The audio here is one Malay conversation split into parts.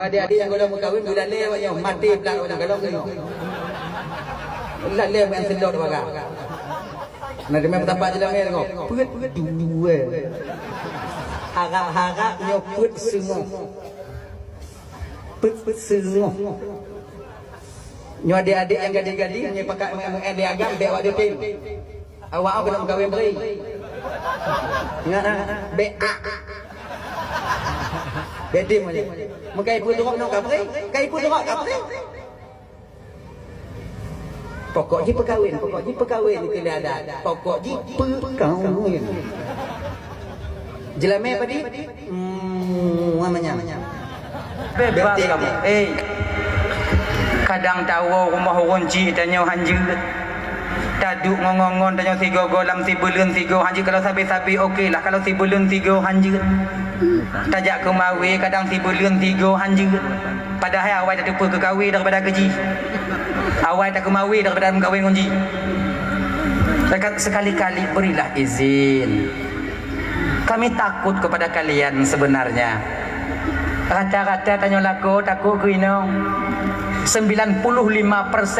Adik-adik yang kalau berkahwin bulan ni yang mati pula orang kalau tengok. Bulan ni yang sedot bagai. Nak demam tapak dalam ni tengok. Put dua. Harap-harap nyoput semua. Put semua. Nyo adik-adik yang gading-gading yang pakai mengadik agam dek awak depan. Awak kena berkahwin beri. Ingat ah, BA. Bedim aja. Muka ibu turun nak kapre, kai ibu turun kapre. Pokoknya perkahwin itu dia ada. Pokoknya perkahwin. Jelame apa di? Namanya. Bebas kamu. Kadang tahu rumah runci tanya hanja. Taduk ngongon tanya 3 golam 3 bulan 3 hanja kalau sabi-sabi okeylah kalau 3 bulan 3 hanja. Tajak ke mawi kadang 3 bulan 3 hanja. Padahal awal tak lupa ke kahwin daripada keji. Awal tak ke mawi daripada kahwin kunci. Sekali-kali berilah izin. Kami takut kepada kalian sebenarnya. Rata-rata tanya laku takut ke ino. 95%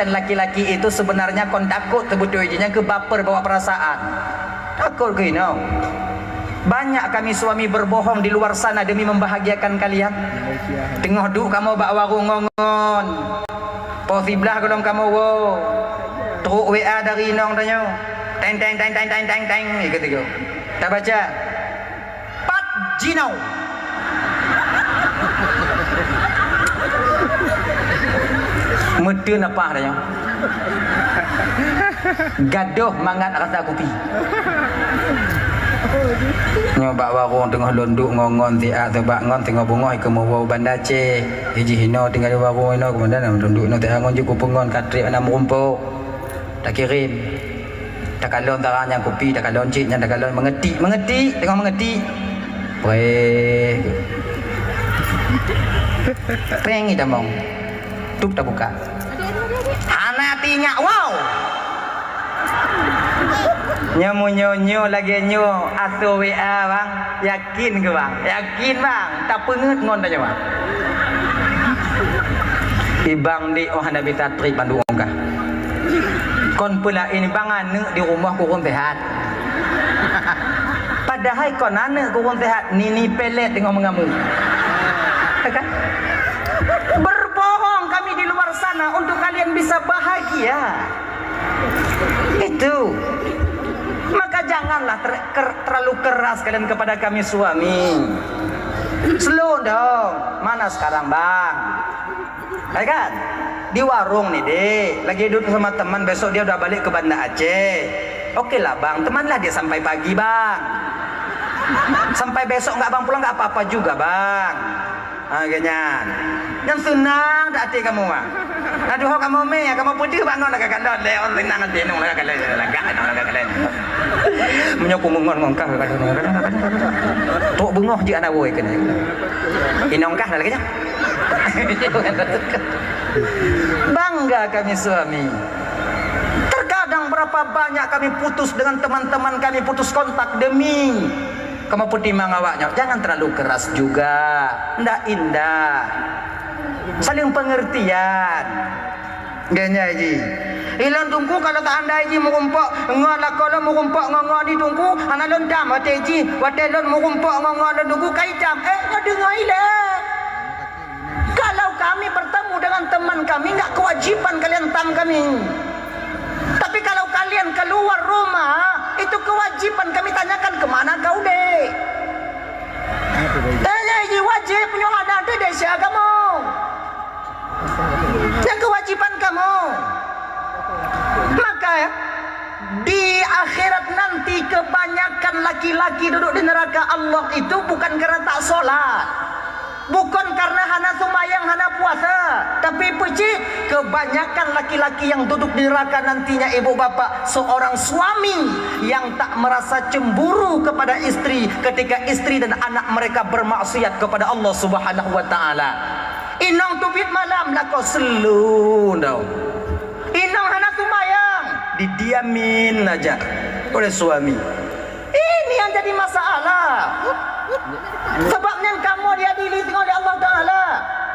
laki-laki itu sebenarnya kon takut sebetulnya ke baper bawa perasaan. Takut ke ino. Banyak kami suami berbohong di luar sana demi membahagiakan kalian. Tengah duk kamu bak warung ngongon. Posiblah kalau kamu wo. Teruk WA dari nong tanya. Teng teng teng teng teng teng teng gitu. Tak baca. Pat Jinau. Medun apa tanya. Gaduh mangat rasa kopi. Nyoba warung tengah londuk ngongon tiak tebak ngon tengah bungoi ke mau bandar Aceh. Hiji hino tinggal di warung ino kemudian londuk no tak ngon juku pengon katrik ana merumpuk. Tak kirim. Tak kalon taranya kopi tak kalon ciknya tak kalon mengetik tengah mengetik. Weh. Peng ida mong. Tup tak buka. Hanatinya wow. Nyo lagi nyo atau WA bang, yakin ke bang? Yakin bang, tak pengut ngon tanya bang. Ibang di Nabi Tatri Bandung kah? Kon pula ini bang ane di rumah kurang sehat. Padahal kon ane kurang sehat, nini pelet tengok mengamu. Kan? Berbohong kami di luar sana untuk kalian bisa bahagia. Itu. Maka janganlah terlalu keras kalian kepada kami suami. Slow dong. Mana sekarang bang? Baik kan? Di warung nih dek. Lagi duduk sama teman, besok dia udah balik ke Banda Aceh. Oke lah bang, temanlah dia sampai pagi bang. Sampai besok nggak bang pulang nggak apa-apa juga bang. Akhirnya, yang senang tak hati kamu bang. Aduh kamu me, kamu putih bangun agak kalian leon senang nanti nung agak kalian lagak agak kalian. Menyokong mengon kah kadang. Tok bungoh je anak boy kena. Inong kah lagi nya. Bangga kami suami. Terkadang berapa banyak kami putus dengan teman-teman kami putus kontak demi kamu putih mangawaknya. Jangan terlalu keras juga. Ndak indah. Saling pengertian. Ganya ji. Ilan tungku kalau tak andai ji murumpok ngolah kalau murumpok ngongoni tungku ana londam ate ji watelon murumpok ngongoni tungku kaitam dengar ile. Kalau kami bertemu dengan teman kami enggak kewajiban kalian tam kami. Tapi kalau kalian keluar rumah itu kewajiban kami tanyakan kemana kau dek. Tanya ji wajib punya ada dek siapa kamu. Yang kewajiban kamu. Maka di akhirat nanti kebanyakan laki-laki duduk di neraka Allah itu bukan karena tak sholat, bukan karena hana sembahyang hana puasa, tapi puji kebanyakan laki-laki yang duduk di neraka nantinya ibu bapak seorang suami yang tak merasa cemburu kepada istri ketika istri dan anak mereka bermaksiat kepada Allah Subhanahu wa taala. Inang tubit malam lah kau selu tau. Inang hana sembahyang didiamin aja oleh suami. Ini yang jadi masalah. Sebabnya kamu diadili oleh Allah Ta'ala.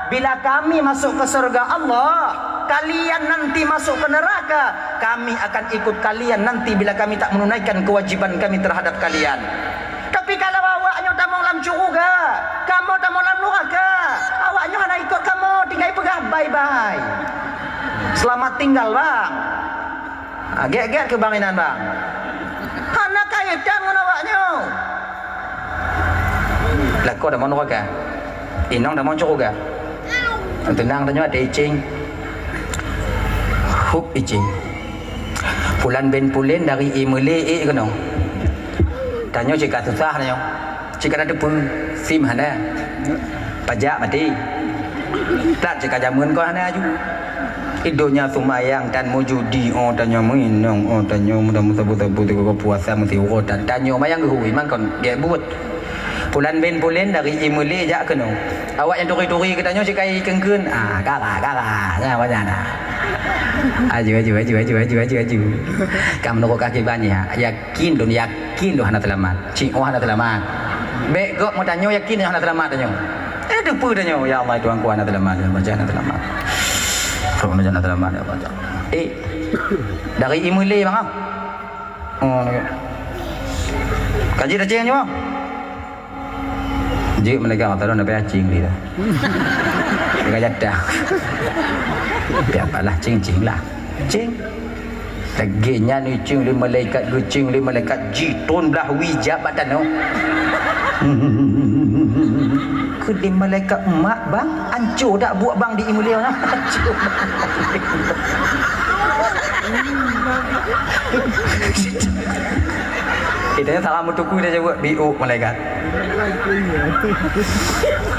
bila kami masuk ke surga Allah, kalian nanti masuk ke neraka, kami akan ikut kalian nanti bila kami tak menunaikan kewajiban kami terhadap kalian. Tapi kalau awaknya tak mau dalam syurga, kamu tak mau dalam neraka, awaknya hanya ikut kamu, tinggal pegah bye-bye. Selamat tinggal bang. Get kebanginan bang. Hana kaitan dengan awaknya. Lah kau dah mau neraka, inong dah mau syurga. Tenang tanya ada icing. Hup icing. Pulan ben pulen dari imule kena. Tanya jika susah tanya. Jika ada pun sim hana. Pajak mati. Tak jika jamun kau hana aju. Idonya sumayang dan mujudi tanya minong tanya mudah-mudah kau puasa mesti urut tanya mayang hui man kon dia buat. Pulan ben pulen dari imule jak kena. Awak yang turi-turi katanya si kai kengkeun. Kalah. Ya wajana. Aju. Kamu nunggu kaki banyak. Yakin lu hana selamat. Cing hana selamat. Bek kok mau tanya yakin hana selamat tanya. Depu tanya. Ya Allah Tuhan ku hana selamat. Baca hana selamat. Kalau hana selamat ya baca. Dari imule bang ah. Kaji dah cing nyo. Jik mereka kata nak bayar cing dia. Mereka jadah. Biarlah cing lah. Cing. Laginya ni cing li malaikat lucing li malaikat jitun belah wijab badan no. Kedi malaikat emak bang, hancur tak buat bang di imulia nah. Hancur. Kita salah mutuku dia buat biu malaikat.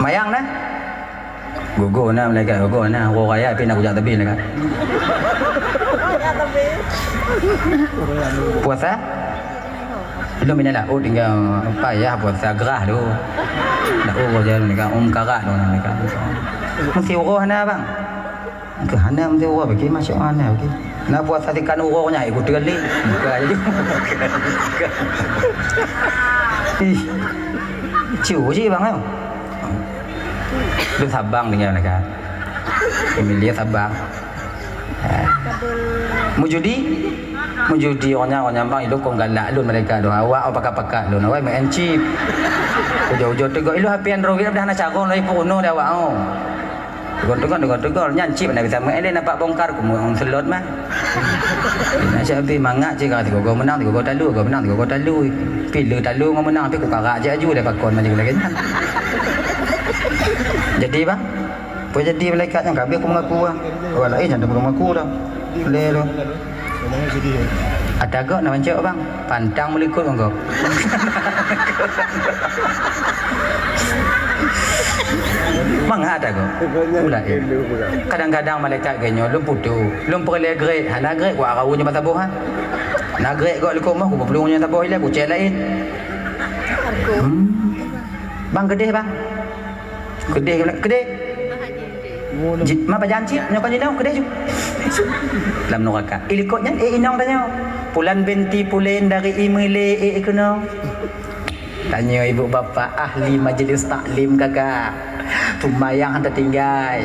Mayang nah. Gugur nah malaikat gugur nah. Orang raya pergi nak ujak tebi malaikat. Puasa? Belum ini lah. Tinggal payah puasa gerah tu. Nak urus je malaikat karat tu malaikat. Mesti urus nah bang. Ke hana mesti urus bagi masuk mana bagi. Nak puasa tikan urusnya ikut terlik. Buka aja. Ciu je bang ayo. Lu Sabang dengan mereka. Emilia Sabang. Mujudi orang bang itu kong galak lu mereka doa awak pakai lu awak main chip. Ujo tegak ilu hapian rogi dah nak cakong lai puno dah awak oh. Tegur nyancip nak bisa main nampak bongkar ku mau selot mah. Nak cabe mangak je kata go menang go talu go menang go talu. Pilih talu ngau menang tapi ku karak je aju dah pakon macam lagi kan. Jadi bang, apa jadi malaikat yang kabeh aku mengaku ah. Orang lain jangan mengaku dah. Boleh lu. Ada gak nak bancak bang? Pantang melikut engkau. Mangga ada kok. Ulah. Kadang-kadang malaikat genyo lum putu, lum perle grade, hana grade ku arawunya matabuh ha. Na grade kok liku mah ku pelungnya tabuh ile ku cek lain. Bang gede bang. Gede. Mapa janji nyokon jinau gede juga. Dalam neraka. Ilikotnya inong tanya. Pulan binti pulen dari imile kena. Tanya ibu bapa ahli majlis taklim kakak. Tumayang hendak tinggal.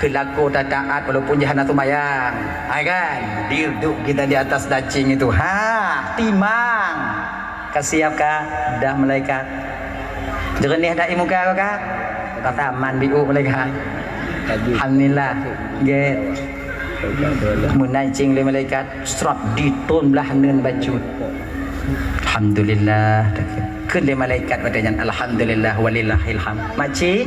Kelaku tak taat walaupun jahanam tumayang. Hai kan? Duduk kita di atas dacing itu. Timang. Kasiap kak? Dah malaikat. Jernih dah muka kakak. Kata aman biu malaikat. Alhamdulillah. Get. Menancing le malaikat. Serap ditun belah nun bajut. Alhamdulillah. Kele malaikat badanya alhamdulillah walillahil hamd. Maci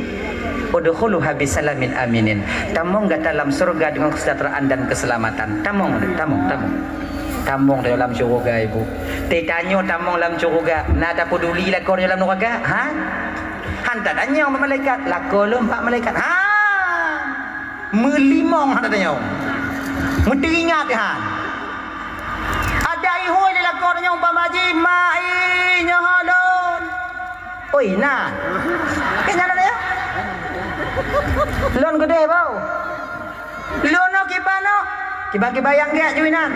udkhuluha bisalamin aminin. Tamong ke dalam surga dengan kesejahteraan dan keselamatan. Tamong dalam surga ibu. Tanya tamong dalam surga. Nada peduli lah kau dalam neraka? Ha? Hantar tanya malaikat. Lako lu 4 malaikat. Melimong hantar tanya. Menteringat ha. Ada ihoi di lako tanya umpama haji mai nyahalon. Oi nah. Kena ada ya? Lon gede bau. Lono kibano. Kiba-kibayang dia juinan.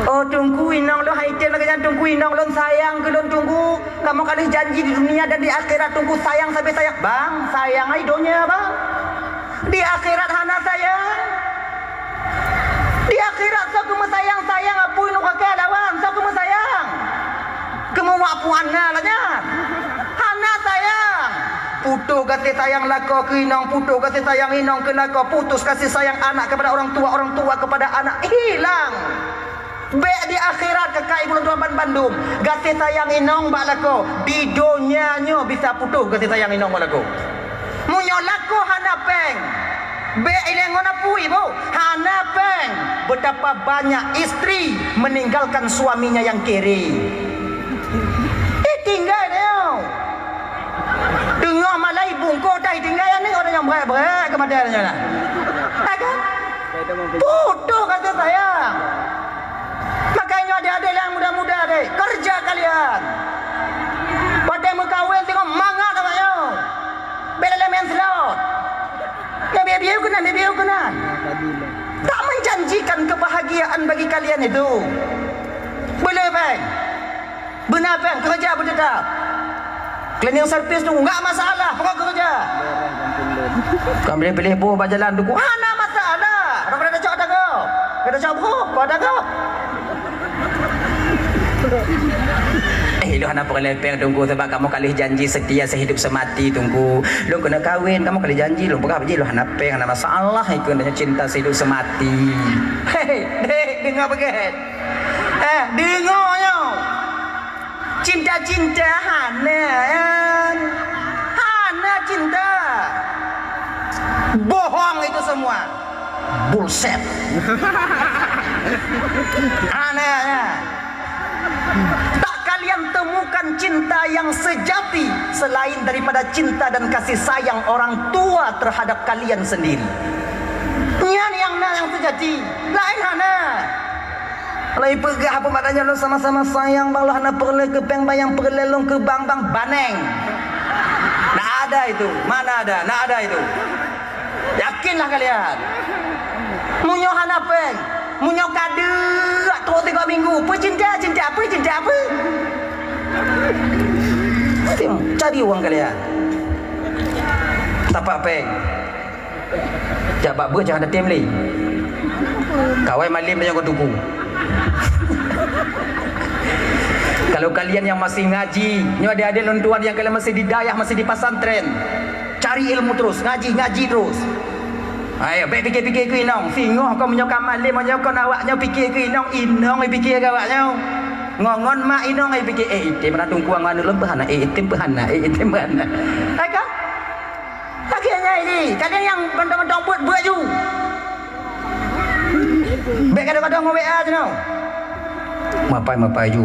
Oh tunggu inong lo haiten lagi jangan tunggu inong lo sayang ke lo tunggu. Kamu kali janji di dunia dan di akhirat tunggu sayang sampai sayang. Bang sayang idonya bang. Di akhirat hana sayang. Di akhirat so kamu sayang apa inu kakek lawan so kamu sayang. Kamu apa hana lah nyan. Hana sayang. Putu kasih sayang lako ke inong, putu kasih sayang inong ke lako, putus kasih sayang anak kepada orang tua kepada anak hilang. Be di akhirat kakak ibu tuan Bandung kasih sayang inong bak lako di dunia nyo bisa putus kasih sayang inong bak lako. Munyo lako hana peng. Be ilengon apa ibu? Hana peng. Betapa banyak istri meninggalkan suaminya yang kiri. Tinggal dia. Dengar malai bungkuk dah tinggal yang ni orang yang berat-berat ke madanya lah. Kan? Putus kata sayang. Makanya adik-adik yang muda-muda dek, kerja kalian. Pada mengkawin tengok mangat namanya. Bela main slot. Biar kenan. Tak menjanjikan kebahagiaan bagi kalian itu. Boleh bang? Benar bang, kerja bertetap. Cleaning service tu enggak masalah, pokok kerja. Kau boleh pilih buah berjalan tu. Mana masalah? Orang ada cak ada kau. Ada cak buah, kau ada kau. Lu hana perlepeng tunggu sebab kamu kali janji setia sehidup semati tunggu. Lu kena kahwin, kamu kali janji lu berapa je lu hana peng hana masalah ikut cinta sehidup semati. Hei, dek dengar begitu. Dengarnya. Cinta-cinta Hana cinta. Bohong itu semua. Bullshit. Hana. Tak kalian temukan cinta yang sejati selain daripada cinta dan kasih sayang orang tua terhadap kalian sendiri. Yang sejati. Lain Hana. Lai pegah apa maknanya lo sama-sama sayang bang lo hana perle ke peng bayang perle long ke bang baneng. Nak ada itu. Mana ada? Nak ada itu. Yakinlah kalian. Munyo hana peng, munyo kade tu 3 minggu. Apa cinta apa? Cari uang kalian. Tapak peng. Jabak ber jangan ada tim li. Kawai malim yang kau tunggu. Kalau kalian yang masih ngaji, ni ada lontuan yang kalian masih di dayah, masih di pesantren, cari ilmu terus, ngaji terus. Ayo, baik fikir ke inong, singoh kau menyokap malim, menyokap awaknya fikir ke inong fikir ke awaknya. Ngongon mak inong ai fikir, item mana tungkuang mana lem behana, item behana. Kan? Akhirnya ini, kalian yang bentang-bentang buat baju. Baik kadang-kadang mau WA je no. Mapai baju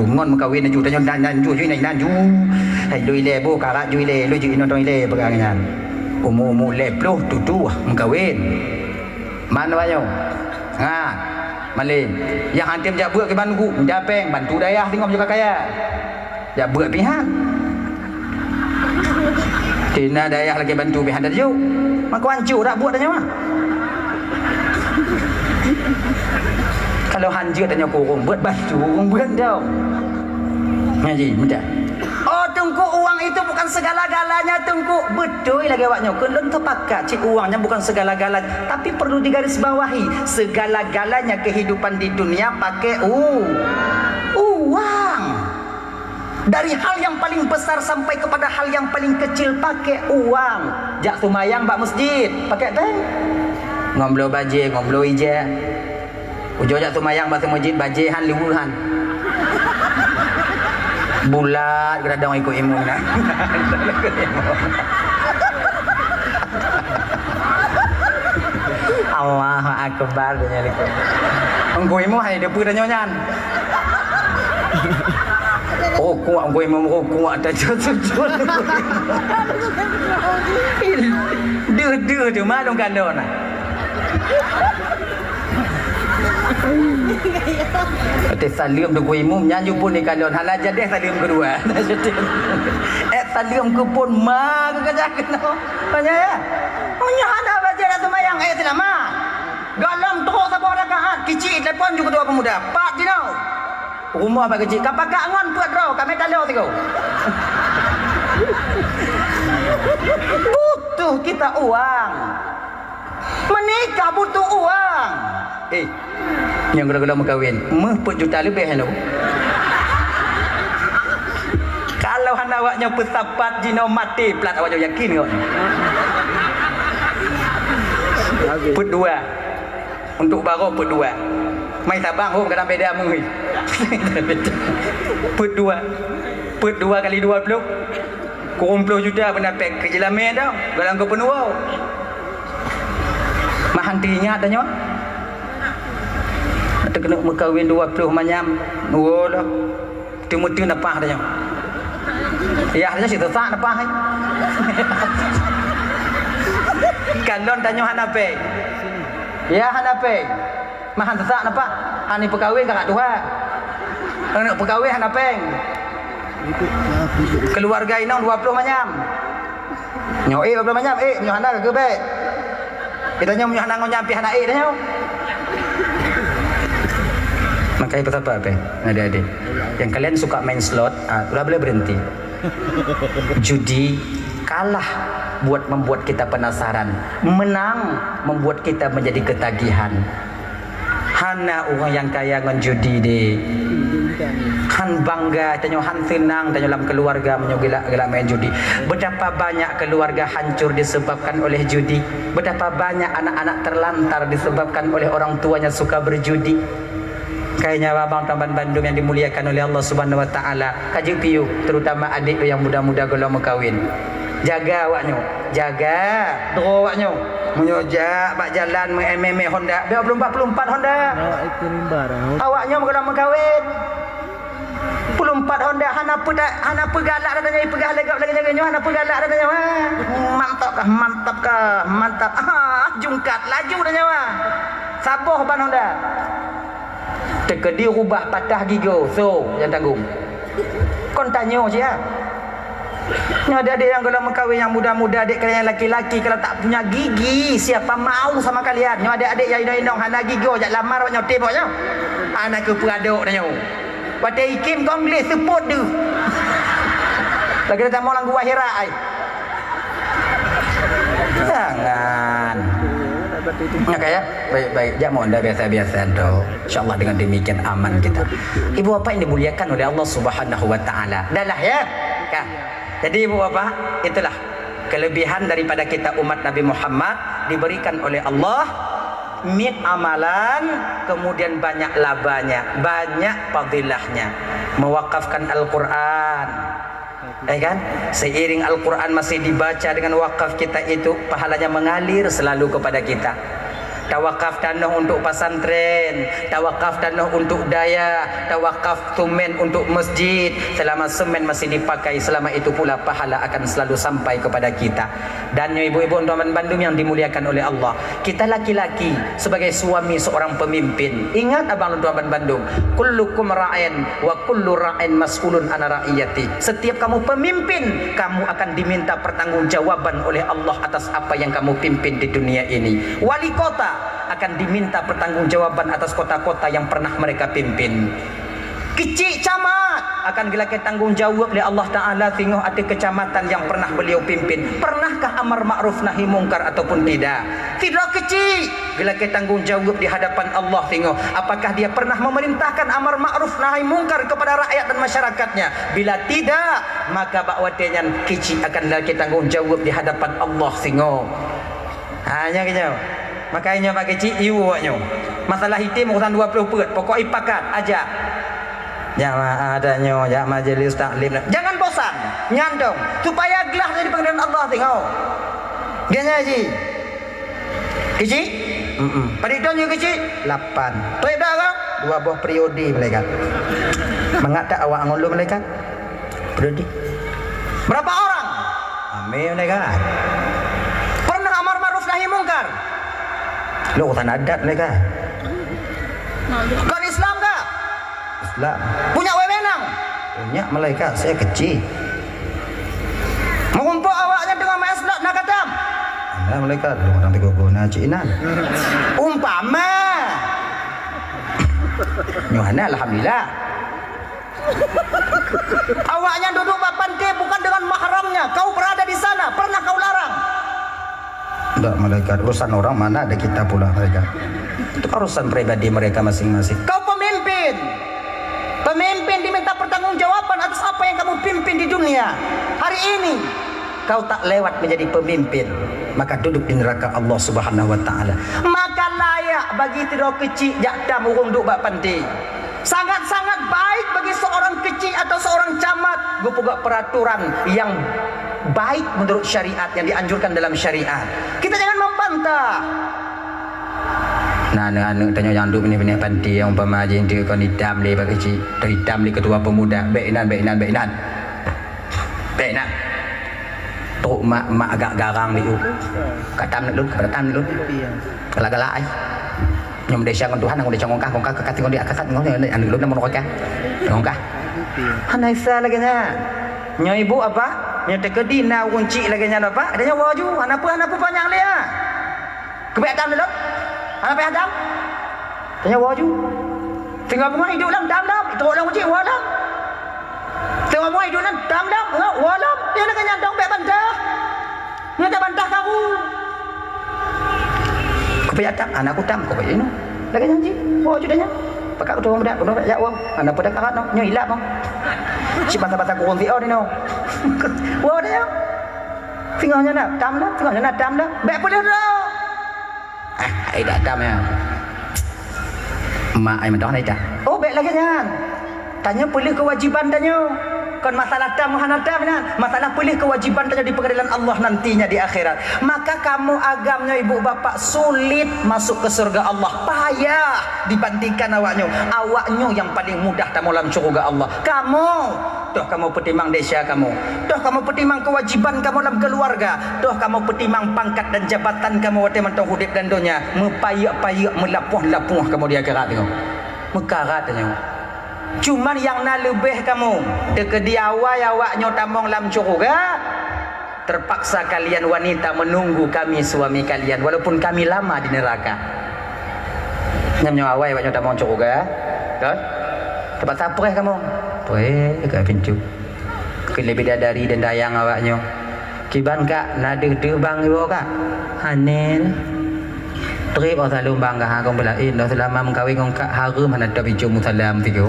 ngon makawin ju tanyo nan ju hai lui le bo karat ju le lui ju ino tong le pegangan umu le ploh tutu makawin mana banyo malin yang hantim jak buat ke bantu japeng bantu dayah tengok juga kaya jak buat pihak tina dayah lagi bantu pihak dah ju mak hancur dak buat tanya mah. Kalau hancur tanya kurung buat baju kurung buat dah. Ngaji mudah. Oh tunggu uang itu bukan segala-galanya tunggu. Betul lagi awaknya. Kelon terpakat cik uangnya bukan segala-galanya, tapi perlu digarisbawahi segala-galanya kehidupan di dunia pakai uang. Dari hal yang paling besar sampai kepada hal yang paling kecil pakai uang. Jak sumayang bak masjid pakai bank. Ngomblo baje, ngomblo ija. Ujo jak sumayang bak masjid bajehan liwuhan. Bulat geradang ikut imun nak. Allahu akbar dunia liku. Engko imu hai depu dah nyonya. Oh kuat gue mau kuat dah jujur. Dia tu malu kandona. Ate salim tu gue imum nyanyi pun ni kandon hala jadi salim kedua. Salim ke pun mag kerja kena. Tanya ya. Punya ada baca dah semayang selama. Galam Sabok rakaat. Kecil telefon juga dua pemuda. Pak Dino. Rumah pak kecil. Kapak ngon buat bro. Kami tahu tiga. Butuh kita uang. Menikah butuh uang. Yang gula-gula mau kawin, 4 juta lebih hello. Kalau hana awaknya pesapat Dino mati plat awak yakin kok. Put 2. Untuk baru put 2. Mai tabang hom kadang beda mui. Put 2. Put 2 kali 20. Kurang 10 juta benda pek kerja lama dah. Galang kau penuh. Mahantinya adanya. Ada kena berkahwin 20 manyam. Oh lah. Timu-timu napah adanya. Ya adanya si tesak napah. Kalon tanya hanape. Ya hanape. Mahan tesak napah. Hani perkahwin kakak tua. Nak perkahwin hanape. Keluarga inang 20 manyam. Nyo 20 manyam. Nyo hana ke be. Kita nyo hana nyampi hana dah nyo. Makanya betapa apa? Adik-adik. Yang kalian suka main slot, udah boleh berhenti. Judi kalah buat membuat kita penasaran. Menang membuat kita menjadi ketagihan. Hana orang yang kaya dengan judi deh. Han bangga, tanya han senang, tanya dalam keluarga menyogila main judi. Betapa banyak keluarga hancur disebabkan oleh judi. Betapa banyak anak-anak terlantar disebabkan oleh orang tuanya suka berjudi. Kayaknya abang Taman Bandung yang dimuliakan oleh Allah Subhanahu Wa Taala, kaji piu, terutama adik yang muda-muda kalau mau kahwin. Jaga awaknya, jaga doa awaknya. Menyojak bak jalan meme Honda, 24 Honda. Awaknya kalau mau kahwin. 24 Honda hana pegalak datanya pegah legap lagi jaganya hana pegalak datanya. Mantap. Jungkat laju datanya. Saboh ban Honda. Terkedi rubah patah gigo. So, yang tanggung. Kon tanya je ya. Ni adik-adik yang kalau mengkahwin yang muda-muda, adik kalian yang laki-laki kalau tak punya gigi, siapa mau sama kalian? Ni adik-adik yang indong-indong hana gigo jak lamar awaknya teboknya. Anak ke peradok dah nyo. Patai ikim konglis support tu. Lagi dah mau lang gua akhirat ai. Jangan. Ya kaya baik-baik jak mau anda biasa-biasa do. Insyaallah dengan demikian aman kita. Ibu bapa yang dimuliakan oleh Allah Subhanahu Wa Taala. Dahlah ya. Kan? Jadi ibu bapa, itulah kelebihan daripada kita umat Nabi Muhammad diberikan oleh Allah. Mit amalan, kemudian banyak labanya, banyak fadilahnya. Mewakafkan Al-Quran, kan? Seiring Al-Quran masih dibaca dengan wakaf kita itu, pahalanya mengalir selalu kepada kita. Tawakaf tanah untuk pesantren, tawakaf tanah untuk daya, tawakaf tumen untuk masjid. Selama semen masih dipakai, selama itu pula pahala akan selalu sampai kepada kita. Dan ibu-ibu Taman Bandung yang dimuliakan oleh Allah, kita laki-laki sebagai suami seorang pemimpin, ingat abang Taman Bandung, kullukum ra'in wa kullu ra'in mas'ulun an ra'iyati. Setiap kamu pemimpin, kamu akan diminta pertanggungjawaban oleh Allah atas apa yang kamu pimpin di dunia ini. Wali kota akan diminta pertanggungjawaban atas kota-kota yang pernah mereka pimpin. Kecil camat akan dilakukan tanggung jawab oleh Allah Ta'ala tengok ada kecamatan yang pernah beliau pimpin. Pernahkah amar ma'ruf nahi mungkar ataupun tidak? Tidak kecil. Dilakukan tanggung jawab di hadapan Allah tengok. Apakah dia pernah memerintahkan amar ma'ruf nahi mungkar kepada rakyat dan masyarakatnya? Bila tidak, maka bakwatenya kecil akan dilakukan tanggung jawab di hadapan Allah tengok. Hanya gitu. Makanya Pak Kecil iu awaknya. Masalah hitam urusan 20 perut. Pokok ipakat aja. Jamaah adanya, ya majelis taklim. Jangan bosan, nyandong supaya gelah jadi panggilan Allah tengok. Ganya Haji. Kecil? Pada tahun kecil 8. Tuh dah kan? 2 buah periode mereka. Mengata awak ngulu mereka? Periode. Berapa orang? Amin mereka. Pernah amar ma'ruf nahi mungkar? Lo urusan adat mereka. Kau Islam kah? Islam. Punya wewenang? Punya malaikat, saya kecil. Mengumpul awaknya dengan maeslat nak katam? Anda malaikat, orang tiga guna cinan. Umpama Yohana alhamdulillah. Awaknya duduk pantai bukan dengan mahramnya. Kau berada di sana, pernah kau larang? Tidak, malaikat. Urusan orang mana ada kita pula mereka. Itu urusan pribadi mereka masing-masing. Kau pemimpin. Pemimpin diminta pertanggungjawaban atas apa yang kamu pimpin di dunia. Hari ini kau tak lewat menjadi pemimpin, maka duduk di neraka Allah Subhanahu wa taala. Maka layak bagi tidur kecil jakdam urung duk bak pantai. Sangat-sangat baik bagi seorang kecil atau seorang camat buat peraturan yang baik menurut syariat, yang dianjurkan dalam syariat. Kita jangan membantah. Nah, anak tanya yang duduk ni pantai yang umpama aja dia kau nidam le bagi kecil, nidam le ketua pemuda, beinan. Tok mak agak garang ni. Katam nak dulu, katam dulu. Galak-galak ai. Nyom desa con Tuhan, ngomong desa ngongkah kakak ngomong dia kakak ngomong dia anu belum mau ngongkah. Ngongkah. Hanaisa lagi nya. Nya ibu apa? Nya tekedi na kunci lagi nya apa? Adanya waju, hanapu banyak dia. Kebek dam dulu. Hanapu hadam. Tanya waju. Tinggal bunga hidup dalam dam. Itu orang kunci walam. Tinggal bunga hidup dalam dam. Walam. Dia nak nyandong bek bantah. Nya tak bantah kamu. Kepiatak anak kutam kau ini lagi janji oh judanya pakak tu muda kuno ya wow anak pada karat no nyo hilap no si bata-bata kurang ti ni no wow dia tinggalnya nak tam dah baik boleh dah ai dah tam ya mak ai mendoh dah oh baik lagi jangan tanya pilih kewajiban tanya kan masalah tam masalah pilih kewajiban tanya di pengadilan Allah nantinya di akhirat. Maka kamu agamnya ibu bapak sulit masuk ke surga Allah, payah dibandingkan awaknya yang paling mudah dalam surga Allah. Kamu pertimbang desa kamu, kamu pertimbang kewajiban kamu dalam keluarga, kamu pertimbang pangkat dan jabatan kamu waktu mentang hidup dan dunia, mepayak melapuh kamu di akhirat tengok. Mekarat tengok. Cuman yang nak lebih kamu dekat di awaknya tamong lam surga, terpaksa kalian wanita menunggu kami suami kalian walaupun kami lama di neraka. Nyamnya awaknya tamong surga kan tempat apa kamu ke pintu lebih dari dan dayang awaknya kiban kak nade bang ibu kak hanen trip atau salam bangga kau belain dah selama mengkawin kau kak harum mana ada biju musalam tiga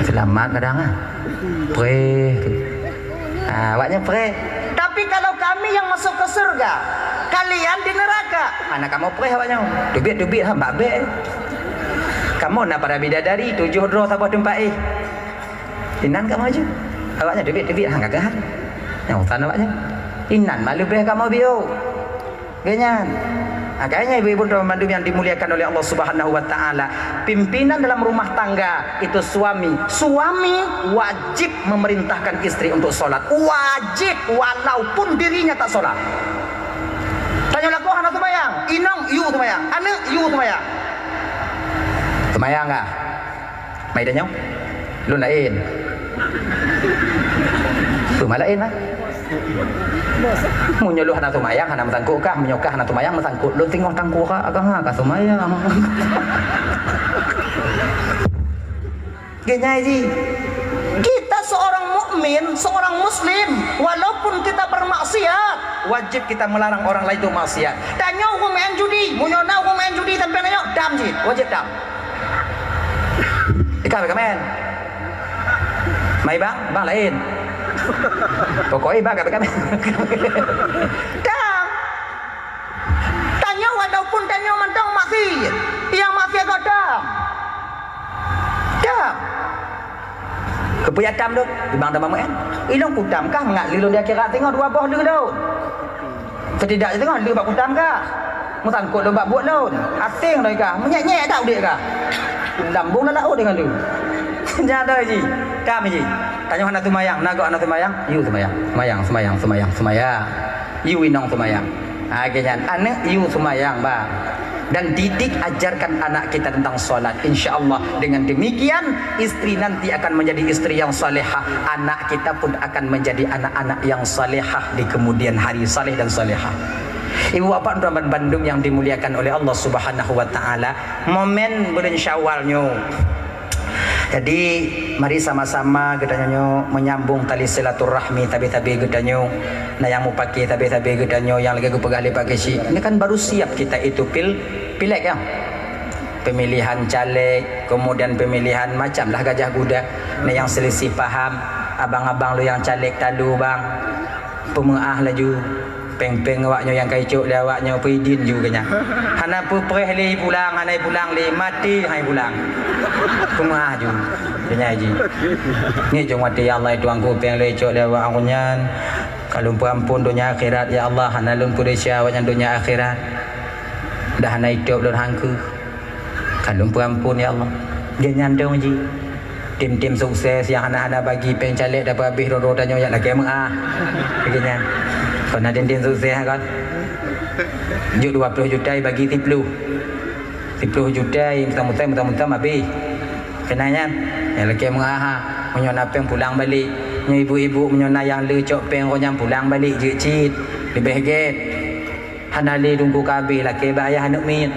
selamat kadang awaknya tapi kalau kami yang masuk ke surga kalian di neraka anak kamu awaknya dubit mbak kamu nak para bidadari 7 roh sabah tempat inan kamu aja awaknya dubit hang gagah yang utan awaknya inan malu beh kamu bio ganyan. Kayaknya ibu-ibu dan mandu yang dimuliakan oleh Allah Subhanahu wa taala, pimpinan dalam rumah tangga itu suami wajib memerintahkan istri untuk sholat, wajib walaupun dirinya tak sholat. Tanya laku anak sembahyang, inang you sembahyang, anak you sembahyang. Sembahyang enggak? Mai danyong. Lu lain. Tu malain lah. Menyuluh anak tumayang anak mesangkut kah menyokah anak tumayang mesangkut lu tengok tangkuk kah agak tumayang gini kita seorang mukmin seorang muslim walaupun kita bermaksiat wajib kita melarang orang lain itu maksiat. Tanya hukum main judi munyona hukum main judi sampai nanya dam jid wajib dam ikan kamen mai bang lain pokoknya bagai kami dam tanya walaupun tanya mentang masih yang masih agak dam kepunya dam tu di bang dam kan ilong kutam kah mengalir lu dia kira tengok 2 buah dulu setidaknya tengok lu bak kutam kah musangkut lu bak buat lu asing dah kah menyek-nyek tak udik kah lambung dah lau dengan lu jangan dah ji kami ji tanya anak tumayang, naga anak tumayang, you tumayang, semayang, you inong tumayang. Akhirnya anak you tumayang bah. Dan didik ajarkan anak kita tentang solat. Insya Allah dengan demikian istri nanti akan menjadi istri yang salehah, anak kita pun akan menjadi anak-anak yang salehah di kemudian hari, saleh dan salehah. Ibu bapak tuan Bandung yang dimuliakan oleh Allah Subhanahu wa taala, momen bulan Syawalnya. Jadi mari sama-sama gedanya menyambung tali silaturahmi tabi-tabi gedanya. Nah yang mau pakai tabi-tabi gedanya yang lagi pegang pakai si. Ini kan baru siap kita itu pilek ya. Pemilihan caleg, kemudian pemilihan macam lah gajah kuda. Nah yang selisih paham, abang-abang lu yang caleg talu bang. Pemuah laju. Peng-peng awaknya yang kaicuk dia awaknya peidin juga nya. Hana pupreh li pulang, hanai pulang li mati hai pulang. Kumah ju. Dia haji. Ni jong mati ya Allah tuang ku peng li cuk dia awak nyan. Kalau ampun dunia akhirat ya Allah hana lun pudesya awaknya dunia akhirat. Dah hana hidup dan hangku. Kalau ampun ya Allah. Dia nyandong ji. Tim-tim sukses yang hana-hana bagi peng caleg dapat habis roda-rodanya yang lagi mengah. Begini. Kalau ada yang sukses kan 20 juta bagi 10 juta mutam habis kenanya yang lagi mengaha menyona peng pulang balik ibu-ibu menyona yang lecok peng yang pulang balik jecit lebih get hanali tunggu kabeh laki bayah anak min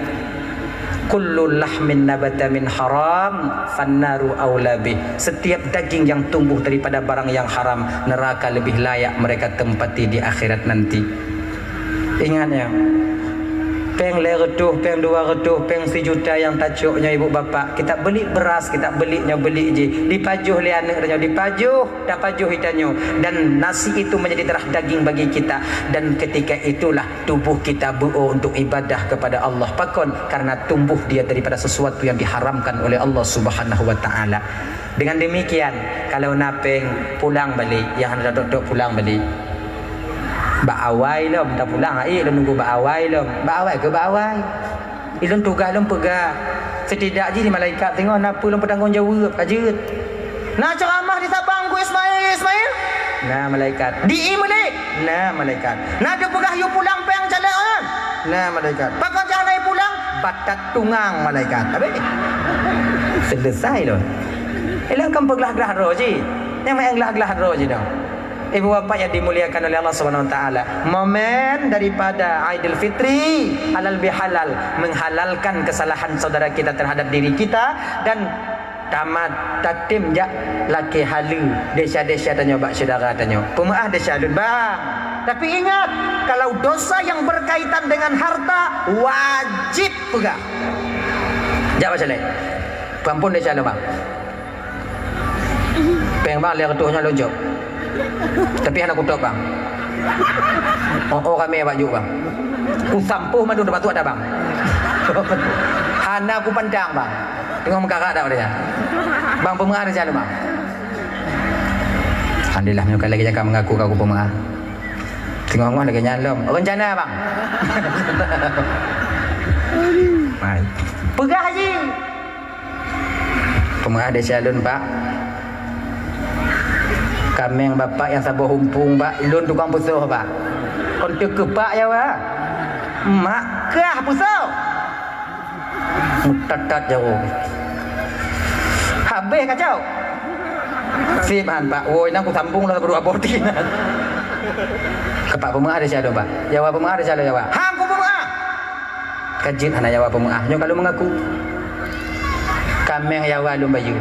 kullu lahmin nabata min haram fannaru aula bih. Setiap daging yang tumbuh daripada barang yang haram, neraka lebih layak mereka tempati di akhirat nanti. Ingat ya, peng le reduh, peng 2 reduh, peng 1 juta yang tacuknya ibu bapa. Kita beli beras, kita beli je. Dipajuh le anak dia, dipajuh, dah pajuh hitanyo. Dan nasi itu menjadi darah daging bagi kita. Dan ketika itulah tubuh kita buo untuk ibadah kepada Allah. Pakon karena tumbuh dia daripada sesuatu yang diharamkan oleh Allah Subhanahu wa taala. Dengan demikian, kalau napeng pulang balik, yang hendak dok pulang balik. Baawai lom dah pulang ai lom nunggu baawai lom. Baawai ke baawai. Ilon tugas lom pegah. Setidak je di malaikat tengok napa lom bertanggungjawab kajut. Nak ceramah di Sabang ku Ismail. Nah malaikat. Di Imlek. Nah malaikat. Nak dia pegah you pulang peng calek on. Nah malaikat. Pakon jangan pulang batat tungang malaikat. Habis. Selesai lom. Elang kan peglah-glah roji. Yang main glah-glah roji dah. Ibu bapa yang dimuliakan oleh Allah Subhanahu wa taala, momen daripada Aidil Fitri halal bihalal, menghalalkan kesalahan saudara kita terhadap diri kita dan tamat tatim jak laki halu desa-desa tanya bak saudara tanya pemaah desa alun bang. Tapi ingat, kalau dosa yang berkaitan dengan harta wajib pegah. Jak macam ni. Pampun desa alun bang. Peng bang lihat ketuanya lonjok. Tapi anak kutuk bang. Oh kami baju bang. Ku sampuh madu dapat tu ada bang. Hana ku pandang bang. Tengok muka kakak dah dia. Bang pemengah ada jalan bang. Alhamdulillah menyukai lagi jangan mengaku aku pemengah. Tengok orang lagi nyalom. Rencana bang. Baik. Pegah haji. Pemengah ada jalan pak. Kami yang bapak yang sabar humpung pak, lun tukang pusuh pak. Kontek ke pak ya pak. Mak kah pusuh. Mutatat jauh. Habis kacau. Sipan pak. Woi nak aku sambung lah berdua abortin. Kepak pemengah ada siapa pak? Jawab pemengah ada siapa jawab? Hang ku pemengah. Kajit hana jawab pemengah. Nyo kalau mengaku. Kami yang jawab lum bayu.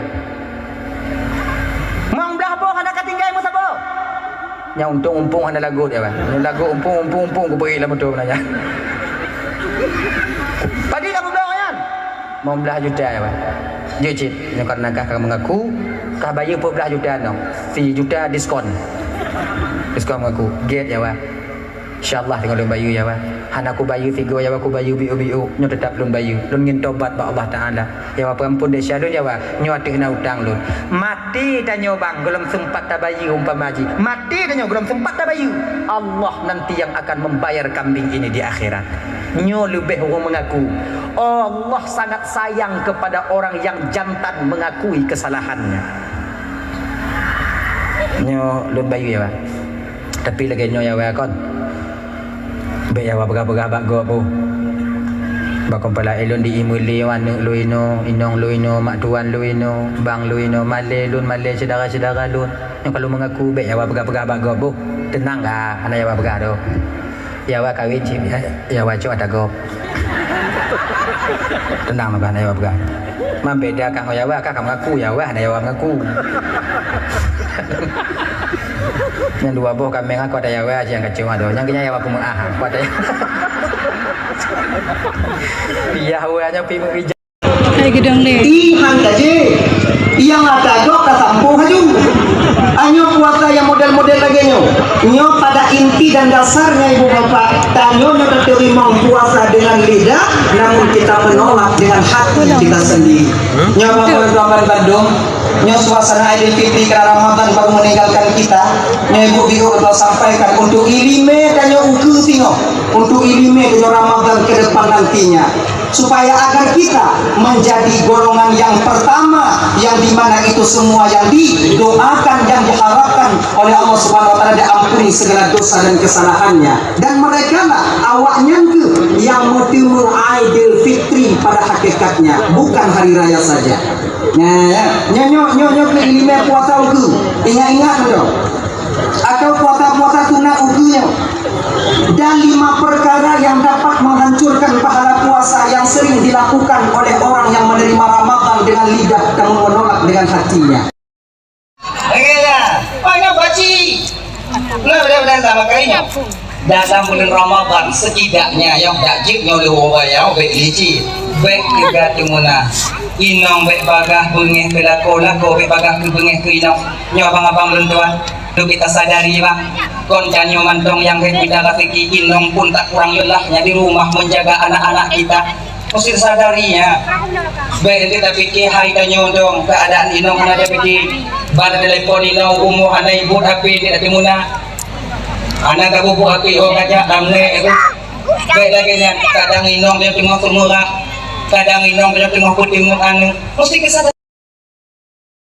Yang untung umpung anda lagu dia bang. Lagu umpung ku beri lah betul nanya. Padi kamu bilang kan? Mau belah juta ya bang. Jujit, karena kah mengaku kah bayar 14 juta no. 4 juta diskon. Diskon mengaku. Get ya bang. InsyaAllah tengok lun bayu ya bang. Han aku bayu tiga ya bang. Aku bayu biu-biu. Nyo tetap lun bayu. Lun ngin tobat ba Allah Ta'ala. Ya bang perampun dia syadun ya bang. Nyo hati kena hutang lun. Mati dan nyo bang. Gelom sempat tak bayu umpama haji. Mati dan nyo gelom sempat tak bayu. Allah nanti yang akan membayar kambing ini di akhirat. Nyo lebih orang mengaku. Oh, Allah sangat sayang kepada orang yang jantan mengakui kesalahannya. Nyo lun bayu ya bang. Tapi lagi nyo ya bang kon. Baik awak berapa bago bu. Bakon pala elon di imuli wan luino, inong luino, mak tuan luino, bang luino, male lun male saudara-saudara lun. Yang kalau mengaku baik awak berapa bago bu. Tenang kah anak awak berado. ya wa kawin cip ya wa cu ada gop tenang makan ya wa membedakan ya wa kakak mengaku ya wa ada ya wa mengaku yang dua boh kami ngaku ada ya wa yang kecil ada yang kenya ya wa kumah aku ada ya wa nya pi mengi Hai gedang nih. Ihan gaji, yang ada gok kasampu haju. Anyo puasa yang model-model lagi nyo pada inti dan dasarnya ibu bapak. Tanyo terima puasa dengan lidah, namun kita menolak dengan hati kita sendiri. Nyo bapak Bandung, nyo suasana Idul Fitri karena Ramadan baru meninggalkan kita. Nyo ibu biru atau sampaikan untuk ilime dan nyo uku tino, untuk ilime dan Ramadan ke depan nantinya. Supaya agar kita menjadi golongan yang pertama yang dimana itu semua yang didoakan yang diharapkan oleh Allah Subhanahu Wa Taala diampuni segala dosa dan kesalahannya, dan mereka lah awaknya ke yang mentimur Idul Fitri pada hakikatnya bukan hari raya saja. Nyo ke ilmu puasa uku ingat dong, atau puasa sunat ukunya. Dan 5 perkara yang dapat menghancurkan pahala puasa yang sering dilakukan oleh orang yang menerima Ramadan dengan lidah dan menolak dengan hatinya. Banyak baci. Benar sama kayaknya. Dalam bulan Ramadan setidaknya yang dakjib oleh wawayau baik lici, baik juga timuna. Inong baik bagah bengeh pelako baik bagah ke bengeh ke inong. Nyabang-abang lentuan. Itu kita sadari Pak, koncanyo mantong yang kita rafiki inong pun tak kurang lelahnya di rumah menjaga anak-anak kita. Mesti sadarinya. Baik kita pikir hai tanyo dong keadaan inong ada pikir pada telepon inong umuh anak ibu api di timuna. Anak kabu bu api oh ngajak damne itu. Baik lagi nya kadang inong dia tengok semurah, kadang inong dia tengok putih anu. Mesti kita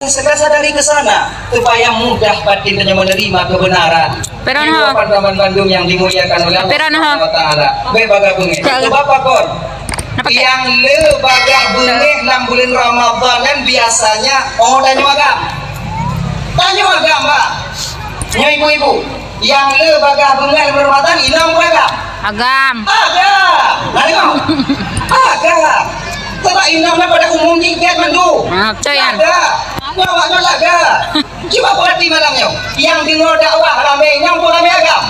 segera sadari ke sana supaya mudah batinnya menerima kebenaran. Perono. Teman Bandung yang dimuliakan oleh Allah Taala. Baga bengeh. Bapak kon. Yang le baga bengeh 6 bulan Ramadan kan biasanya tanya agam. Tanya agam, Pak. Nya ibu-ibu, yang le baga bengeh Ramadan inang baga. Agam. Agam. Nani mau? Agam. Sebab inangnya pada umum tiket mandu. Coyan. Nyawaknya laga. Coba berarti malamnya. Yang di luar dakwah ramai yang pun ramai agam.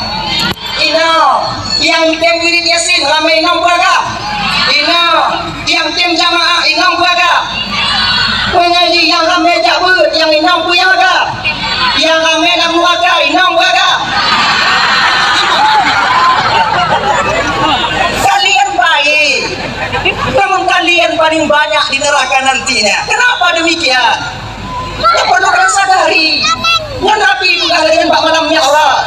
Yang tim wirid yasin ramai yang pun agam. Yang tim jamaah yang pun agam. Pengaji yang ramai jabut yang pun yang agam. Yang ramai namu agam yang pun agam. Kalian baik. Namun kalian paling banyak di neraka nantinya. Kenapa demikian? Ya perlu kalian sadari. Ya Nabi bukan kalian pak malamnya Allah.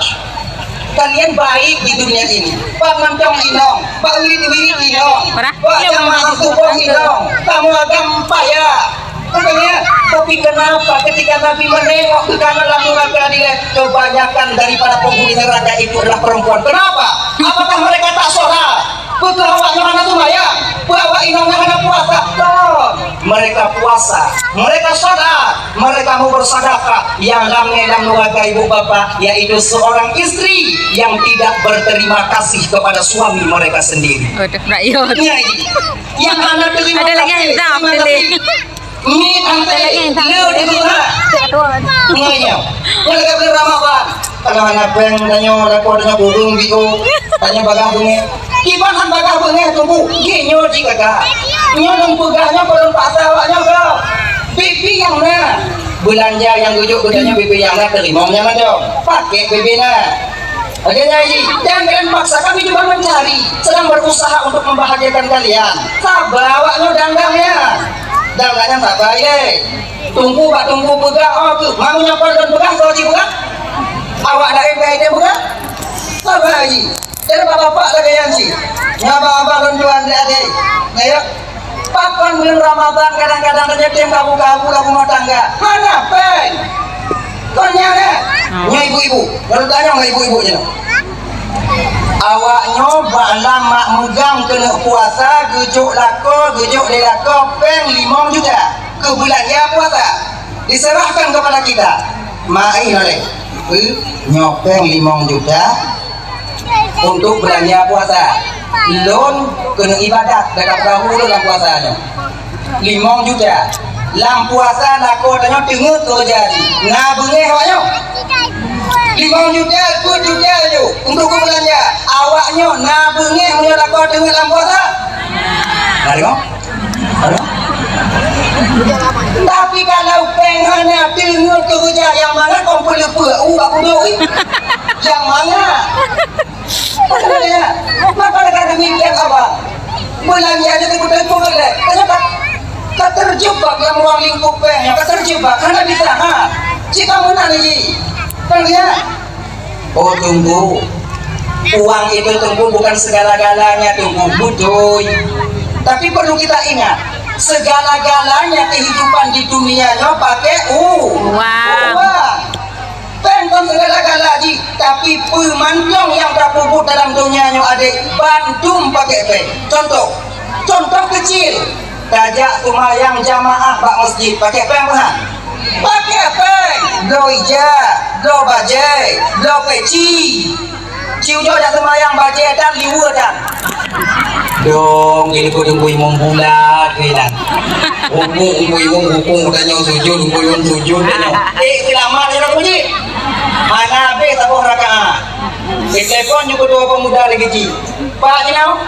Kalian baik di dunia ini. Pak mantong inong, pak wirid inong, pak jamaah tubuh inong. Kamu agam payah. Makanya, tapi kenapa ketika Nabi menengok ke kanan lalu neraka kebanyakan daripada penghuni neraka itu adalah perempuan. Kenapa? Apakah mereka tak sholat? Betul awaknya mana tuh Maya? Bawa inongnya mana puasa? Mereka puasa, mereka sholat, mereka mau bersedekah. Yang ramai dalam keluarga ibu bapak yaitu seorang istri yang tidak berterima kasih kepada suami mereka sendiri. Waduh, rakyat. Yang anak terima Ada lagi yang tak pilih. Ini antai lu di rumah. Ngayau. Yang lagi beli Ramadan. Kalau anak peng tanya rekodnya burung bio, tanya bagah bunga. Kibanan bagah bunga tunggu. Ginyo jika kah. Nyo nempugahnya belum pasal awaknya kau. Bibi yang mana? Belanja yang tujuh bedanya bibi yang mana terimanya mana? Pakai bibi na. Oke Nyai, jangan kalian paksa, kami cuma mencari, sedang berusaha untuk membahagiakan kalian. Sabar awaknya danggangnya. Danggangnya tak baik. Tunggu pegang. Oh tuh, mau nyapar dan pegang kalau dipegang. Awak nak dia pegang. Sabar lagi. Jadi bapak lagi yang sih. Ngabang-abang dan tuan adik. Ayo. Papan bulan Ramadan kadang-kadang terjadi yang kamu rumah tangga. Mana peng? Konya ne? Nya ibu-ibu. Kalau tanya nggak ibu-ibunya? Awaknya lama megang kena puasa, gejuk lako, peng 5 juta. Ke bulan ya puasa. Diserahkan kepada kita. Mai oleh. Nyopeng 5 juta. untuk belanja puasa. Loan kena ibadat dekat perahu dalam puasanya. 5 juta. Lam puasa nak kau tanya tengok kerja ni. Nah bengeh awaknya. 5 juta, 2 juta je untuk kau belanja. Awaknya nah bengeh punya nak kau tengok lam puasa. Nah tengok. Ada? Tapi kalau penghanya tengok kerja yang mana kau perlu aku duit. Yang mana? Maka kata demikian apa? Belanja aja tipu-tipu boleh. Kenapa? Tak terjebak dalam ruang lingkup bank, tak terjebak karena bisa. Jika mana lagi? Kan ya? Oh tunggu. Uang itu tunggu bukan segala-galanya tunggu butuh. Tapi perlu kita ingat, segala-galanya kehidupan di dunianya pakai uang. Bukan segala-gala ji, tapi pemantong yang terpupuk dalam dunianya adik bantum pakai pen. Contoh kecil, tajak tumayang jamaah bak masjid pakai pen bukan? Pakai pen. Lo ija, lo bajai, lo peci. Ciu jo dah tumayang bajai dan liwa dan. Dong, ini kau tunggu imam bulat ni dan. Hukum tanya sujud, hukum sujud tanya. Selamat ya nak puji. Mana be tabuh rakaat. Telepon juga dua pemuda lagi ji. Pak jinau.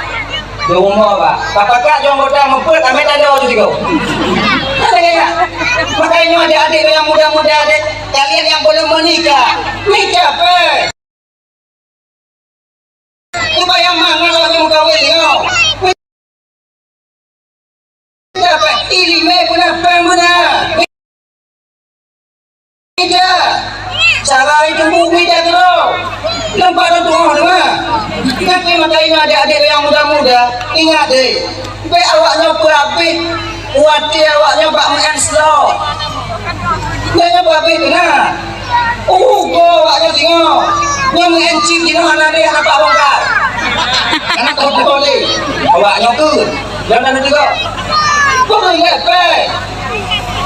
Di rumah pak. Papa kak jangan bodoh mempet ame tanda tu kau. Ada enggak? Makanya adik-adik yang muda-muda adik, kalian yang belum menikah, nikah pe. Coba yang mana kalau kamu kawin kau? Nikah pe. Ilmu pun apa mana? Nikah. Cara itu bumi dah tu. Nampak tu orang mana? Tapi makanya adik-adik yang muda-muda ingat deh. Be awaknya berabit, wati awaknya bak menslot. Dia berabit kena. Go awaknya tengok. Yang mengencing di mana dia nak bongkar. Karena tak boleh. Awaknya tu. Jangan juga. Kau ingat be.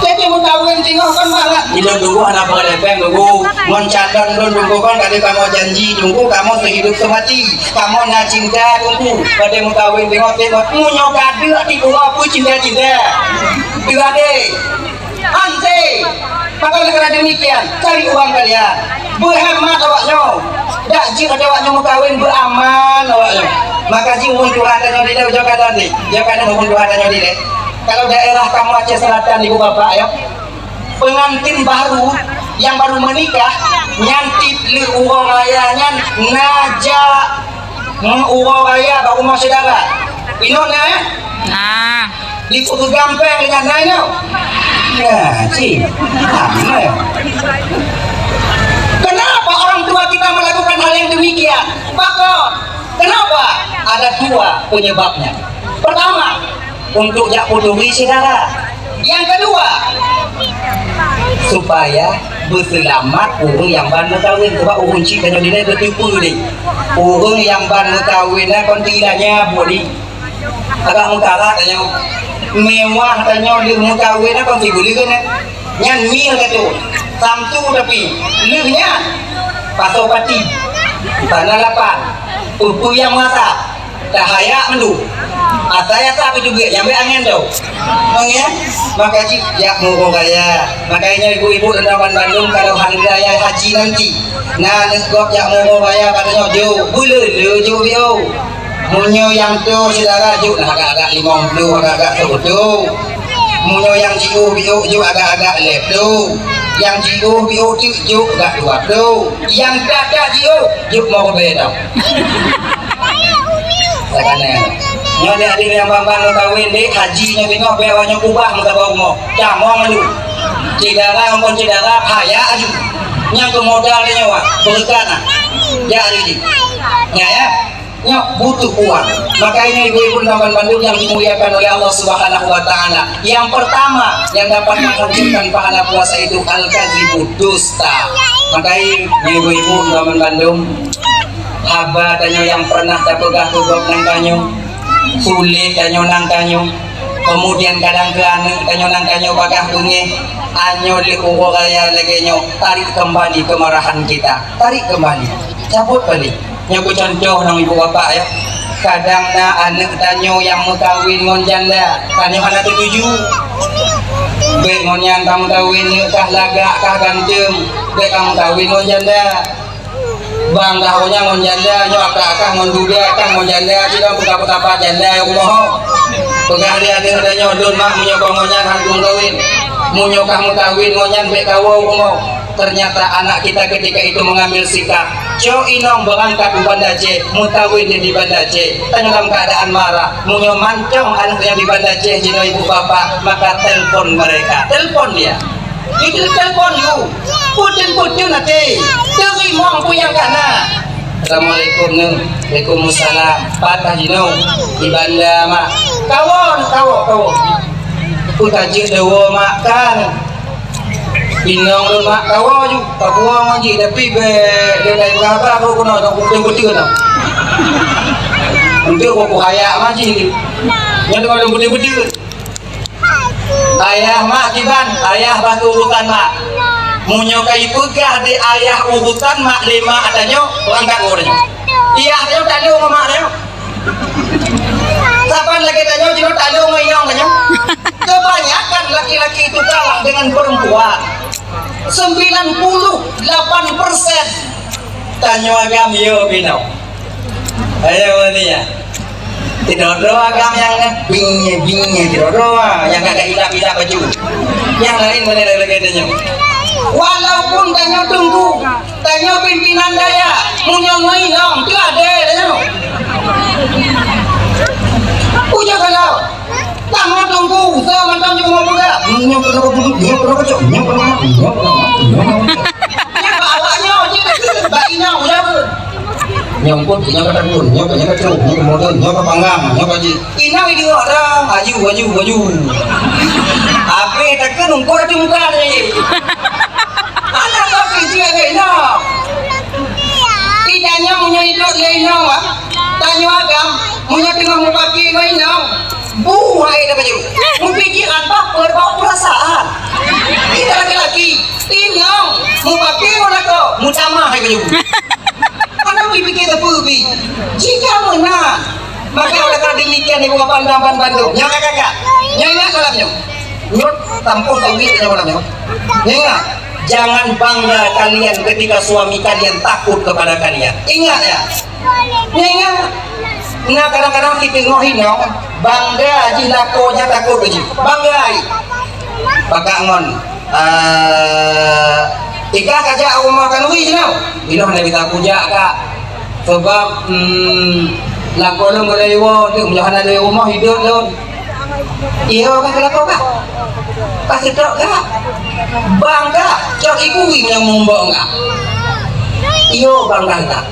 Jadi mau kawin tengok kan mana? Tidak tunggu anak pengadepeng tunggu. Mencadang don tunggu kan kali kamu janji tunggu kamu sehidup semati. Kamu nak cinta tunggu. Pada mau kawin tengok. Munyo kadu di bawah pun cinta. Tidak deh. Ante. Maka oleh kerana demikian cari uang kalian. Berhemat awaknya. Tak jika awaknya mau kawin beraman awaknya. Maka jika untuk hatanya dia jauh kata nanti. Dia kata untuk hatanya dia. Kalau daerah kamu Aceh Selatan ibu bapak ya, pengantin baru yang baru menikah nyantip li uang rayanya naja uang raya baru rumah saudara inoknya ya di foto gampang dengan naiknya ya cik kenapa orang tua kita melakukan hal yang demikian bakal kenapa ada 2 penyebabnya. Pertama, untuk jak putuhi saudara. Yang kedua, supaya berselamat orang yang ban kawin. Sebab orang cik tanya dia tertipu ni. Orang yang ban kawin kan tidaknya boleh. Agak mutara tanya mewah tanya dia mau kawin kan boleh kan. Nyan mil kata samtu tapi lehnya pasau pati tanah lapan upu yang masak tak hayak mendu. Saya tak juga yang angin tau. Mengya, maka cik ya mau kaya. Makanya ibu-ibu dan teman Bandung kalau hari raya haji nanti, nah negok yang mau kaya katanya jauh, boleh jauh dia. Munyo yang tu saudara jauh agak-agak 50, agak-agak 10. Munyo yang jauh jauh agak-agak 10. Yang jauh jauh agak 20. Yang tak jauh mau beda. Sekarang nyonya adik yang bambang kawin dek hajinya tengok bewanya kubah muka bawang camong lu cidara ampun cidara kaya aju yang ke modal dia nyawa berkana ya adik ya nyok butuh uang. Makanya ibu-ibu teman Bandung yang dimuliakan oleh Allah Subhanahu wa taala, yang pertama yang dapat menghancurkan pahala puasa itu al-kadzibu, dusta. Makanya ibu-ibu teman Bandung, haba tanya yang pernah terpegah-pegah nang kanyo sulit kanyo nang kanyo, kemudian kadang-kadang kanyo nang kanyo bagah bunyi anyo li ugo kaya lagi nyo, tarik kembali kemarahan kita, tarik kembali, cabut balik. Nya ku contoh nang ibu bapak ya. Kadang na anak tanyo yang mau kawin ngon janda, tanyo anak tujuh. Baik ngon yang kamu kawin kah lagak kah gancem, baik kamu kawin ngon janda. Bang tahunya ngon janda, nyo akak ngon duda kah ngon janda, tidak buka janda yang moho. Pegah dia adanya don mak munyo kongonyan hantung kawin. Munyo kamu kawin ngonyan baik kawau mo. Ternyata anak kita ketika itu mengambil sikap co inong berangkat di Banda C mutawin di Banda C dalam keadaan marah munyo mancong anaknya di Banda C jino ibu bapak maka telepon mereka telepon dia itu telepon you putin nanti terima puyang kana Assalamualaikum nung Waalaikumsalam patah jino di Banda mak kawon utajir dewa makan Inong lu mak tawa ju tak buang aja tapi be dia dari berapa aku kena tak putih tak untuk aku kaya maji yang kalau putih ayah mak kiban ayah batu urutan mak munyo kai pegah di ayah urutan mak lima adanya berangkat orangnya iya dia tak ada mak dia kapan lagi tanya juga tak ada ngayong tanya kebanyakan laki-laki itu kalah dengan perempuan 98% tanyo agam yo bino ayo dia tidak agam yang bingnya tidak yang agak hilang baju yang lain mana lagi tanya walaupun tanyo tunggu tanyo pimpinan daya munyongoi dong itu ada tanya punya kalau tangan tunggu saya mantan juga mau buka nyok awaknya bayinya udah nyongkut nyok ketakun nyok kecuk nyok kemudian nyok kepanggang nyok aji inang ini orang aju apa takkan nunggu di muka nih anak tapi dia enak tidaknya punya hidup lenong tanya agam punya tengah mau pakai lenong buai dah baju memikirkan apa berbau perasaan kita laki-laki tinggal mau pakai mana kau mau sama hai baju karena memikir apa bi jika mana maka oleh karena demikian ibu bapak dan bantu nyok kakak nyok kalamnya nyok tampung tauhid nyok kalamnya nyok jangan bangga kalian ketika suami kalian takut kepada kalian ingat ya nyok nah kadang-kadang kita ngohin nyok bangga aja lakonya takut aja bangga bakal ngon ika kaja umah kan wih jenau bila hendak kita puja kak sebab lako lu mulai wo tu mulahan ada umah hidup lu iya kan kelako kak kasih tok kak bangga cok ikui yang mumbok kak iyo bangga kak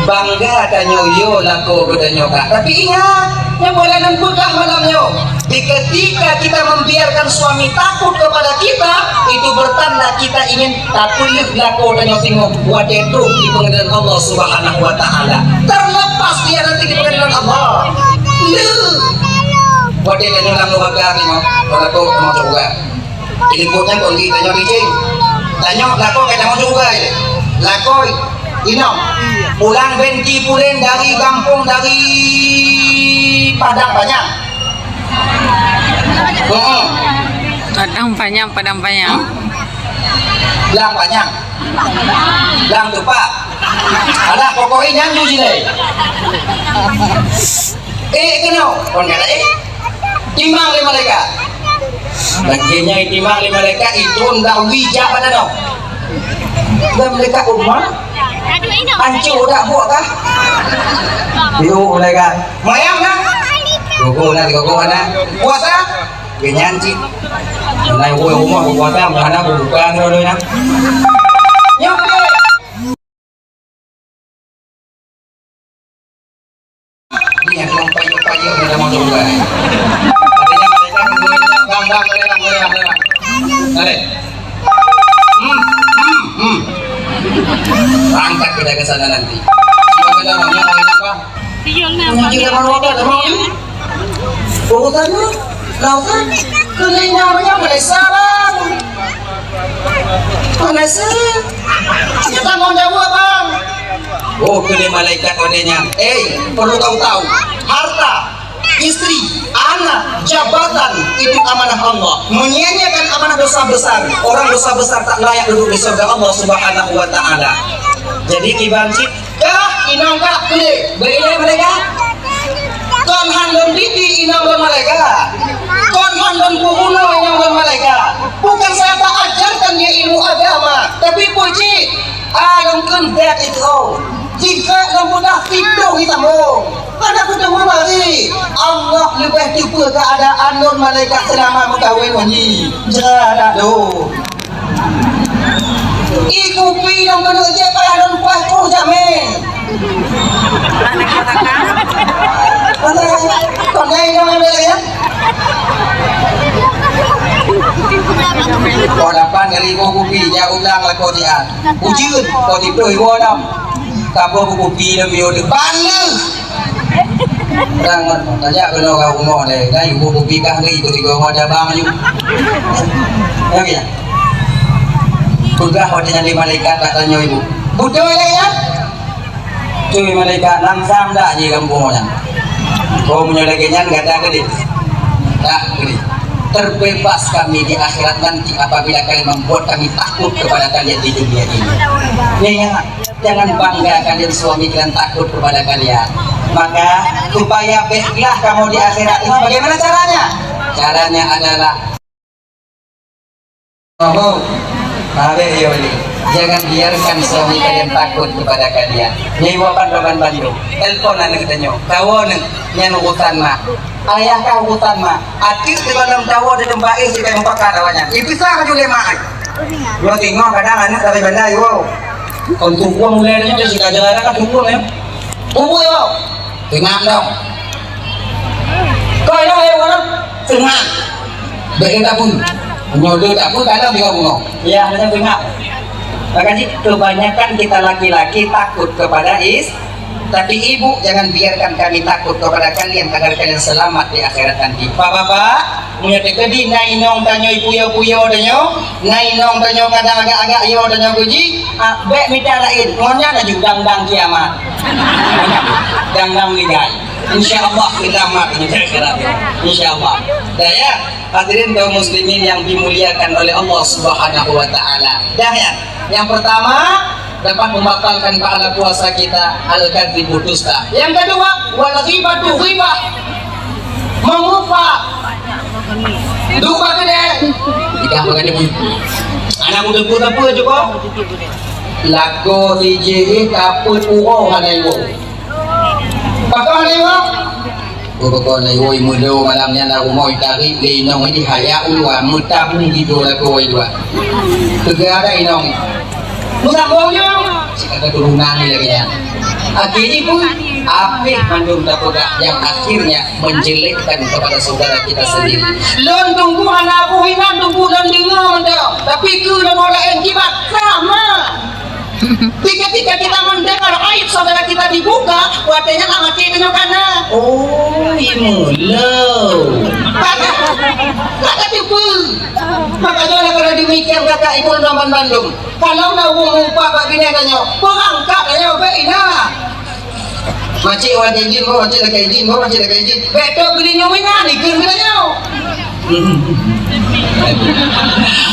bangga tanya yo lako bertanya kak tapi ingat yang boleh nembukah malamnya ketika kita membiarkan suami takut kepada kita itu bertanda kita ingin takutlah lako tanya tengok buat itu di pengadilan Allah Subhanahu Wa Taala terlepas dia nanti di pengadilan Allah buat dia tanya lalu baga tengok lako mau coba ini putnya kalau kita tanya dijing tanya lako kita mau coba lako Inong, pulang benci pulen dari kampung dari Padang Panjang. Padang Panjang. Lang Panjang. Lang Tupak. Ada pokoknya nyanyi sini. Kenal, kon kata timang lima mereka. Bagiannya timang lima mereka itu ndak wija pada dong. Dan mereka umar hancur tak buat kah? Yuk mereka mayang kan? Gogo na puasa genyanci nay gue umur puasa mana bukan dulu ya nyok ini yang payu udah mau coba katanya mereka bang angkat kita ke sana nanti siapa kita maunya apa mengajar manusia mau urutannya lautan kelingnya Malaysia bang Malaysia kita mau jauh bang Oh, kene malaikat odenya. Perlu kau tahu, harta, istri, anak, jabatan itu amanah Allah. Menyia-nyiakan amanah dosa besar. Orang dosa besar tak layak duduk di surga Allah Subhanahu wa taala. Jadi kibancik inang kak kene berilai mereka. Kon handon diti inang dan mereka. Kon handon puhuno inang dan mereka. Bukan saya tak ajarkan dia ilmu agama, tapi puji yang kendak itu. Jika kamu dah tidur kita mau, ada ketemu lagi. Allah lebih tipu keadaan non malaikat selama berkahwin wani. Jangan do. Iku pi yang benar je payah non pas tu jamin. Còn đây đâu em đây ya? Kau dapat dari kopi ya ulang lah kau dia. Ujun kau tidur ibu dam. Kamu kopi dan bio depan ni. Rangan tanya kalau kau ngomong deh, dah ibu kopi kah ni ibu tiga orang ada bang you. Ya ya. Sudah waktunya di malaikat tak tanya ibu. Budak ya? Cuy malaikat langsam dah je kampungnya. Kau punya laginya enggak ada gede. Tak gede. Terbebas kami di akhirat nanti apabila kalian membuat kami takut kepada kalian di dunia ini. Jangan bangga kalian suami kalian takut kepada kalian. Maka supaya baiklah kamu di akhirat ini bagaimana caranya? Caranya adalah jangan biarkan suami kalian takut kepada kalian. Nyiwapan baban Bandung. Teleponan katanya. Kawan yang urusan mah. Ayah kau urusan mah. Akhir di dalam tawa di tempat ini kita mempakar awalnya. Itu sah juga lemah. Lo tengok kadang anak dari bandar yo. Untuk uang mulainya dia suka jalan kan tunggu ya. Tunggu yo. Tengah dong. Kau yang ayo orang tengah. Baik tak pun. Nyodo tak pun kadang dia ngomong. Ya hanya tengah. Makanya kebanyakan kita laki-laki takut kepada tapi ibu jangan biarkan kami takut kepada kalian agar kalian selamat di akhirat nanti. Bapak-bapak, punya tekedi nainong tanyo ipuyo-puyo danyo, nainong tanyo kadang agak-agak yo danyo guji, bek minta lain, ngonya na dang kiamat. Dang ligai. Insyaallah kita mak di akhirat. Insyaallah. Daya hadirin kaum muslimin yang dimuliakan oleh Allah Subhanahu wa taala. Daya yang pertama dapat membatalkan pahala puasa kita al-kadzibu dusta. Yang kedua wal ghibatu ghibah, mengupah duka gede. Tidak mengenai anak muda apa juga lagu hiji kaput uo hanaiwo pakau hanaiwo pokok hanaiwo imudo malamnya na umoy tarik linong ini haya ulwa mutabung gitu lagu ulwa tegara inong musabongnya sikap keturunan ni lagi ya. Akhirnya pun apik mandung dapodak yang akhirnya menjelekkan kepada saudara kita sendiri. Lon tunggu anak buhinan tunggu dan dengar dah. Tapi ke dan orang kibat sama. Ketika kita mendengar aib saudara kita dibuka, watanya nak mati dengan kana. Oh, imulo. Kata tipu. Makanya kalau demikian kata ibu zaman Bandung, kalau nak umumpa pak bini tanya, pengangkat tanya beina. Macik orang izin, kau macik lagi izin, kau macik lagi izin. Betul belinya mana ni kerjanya?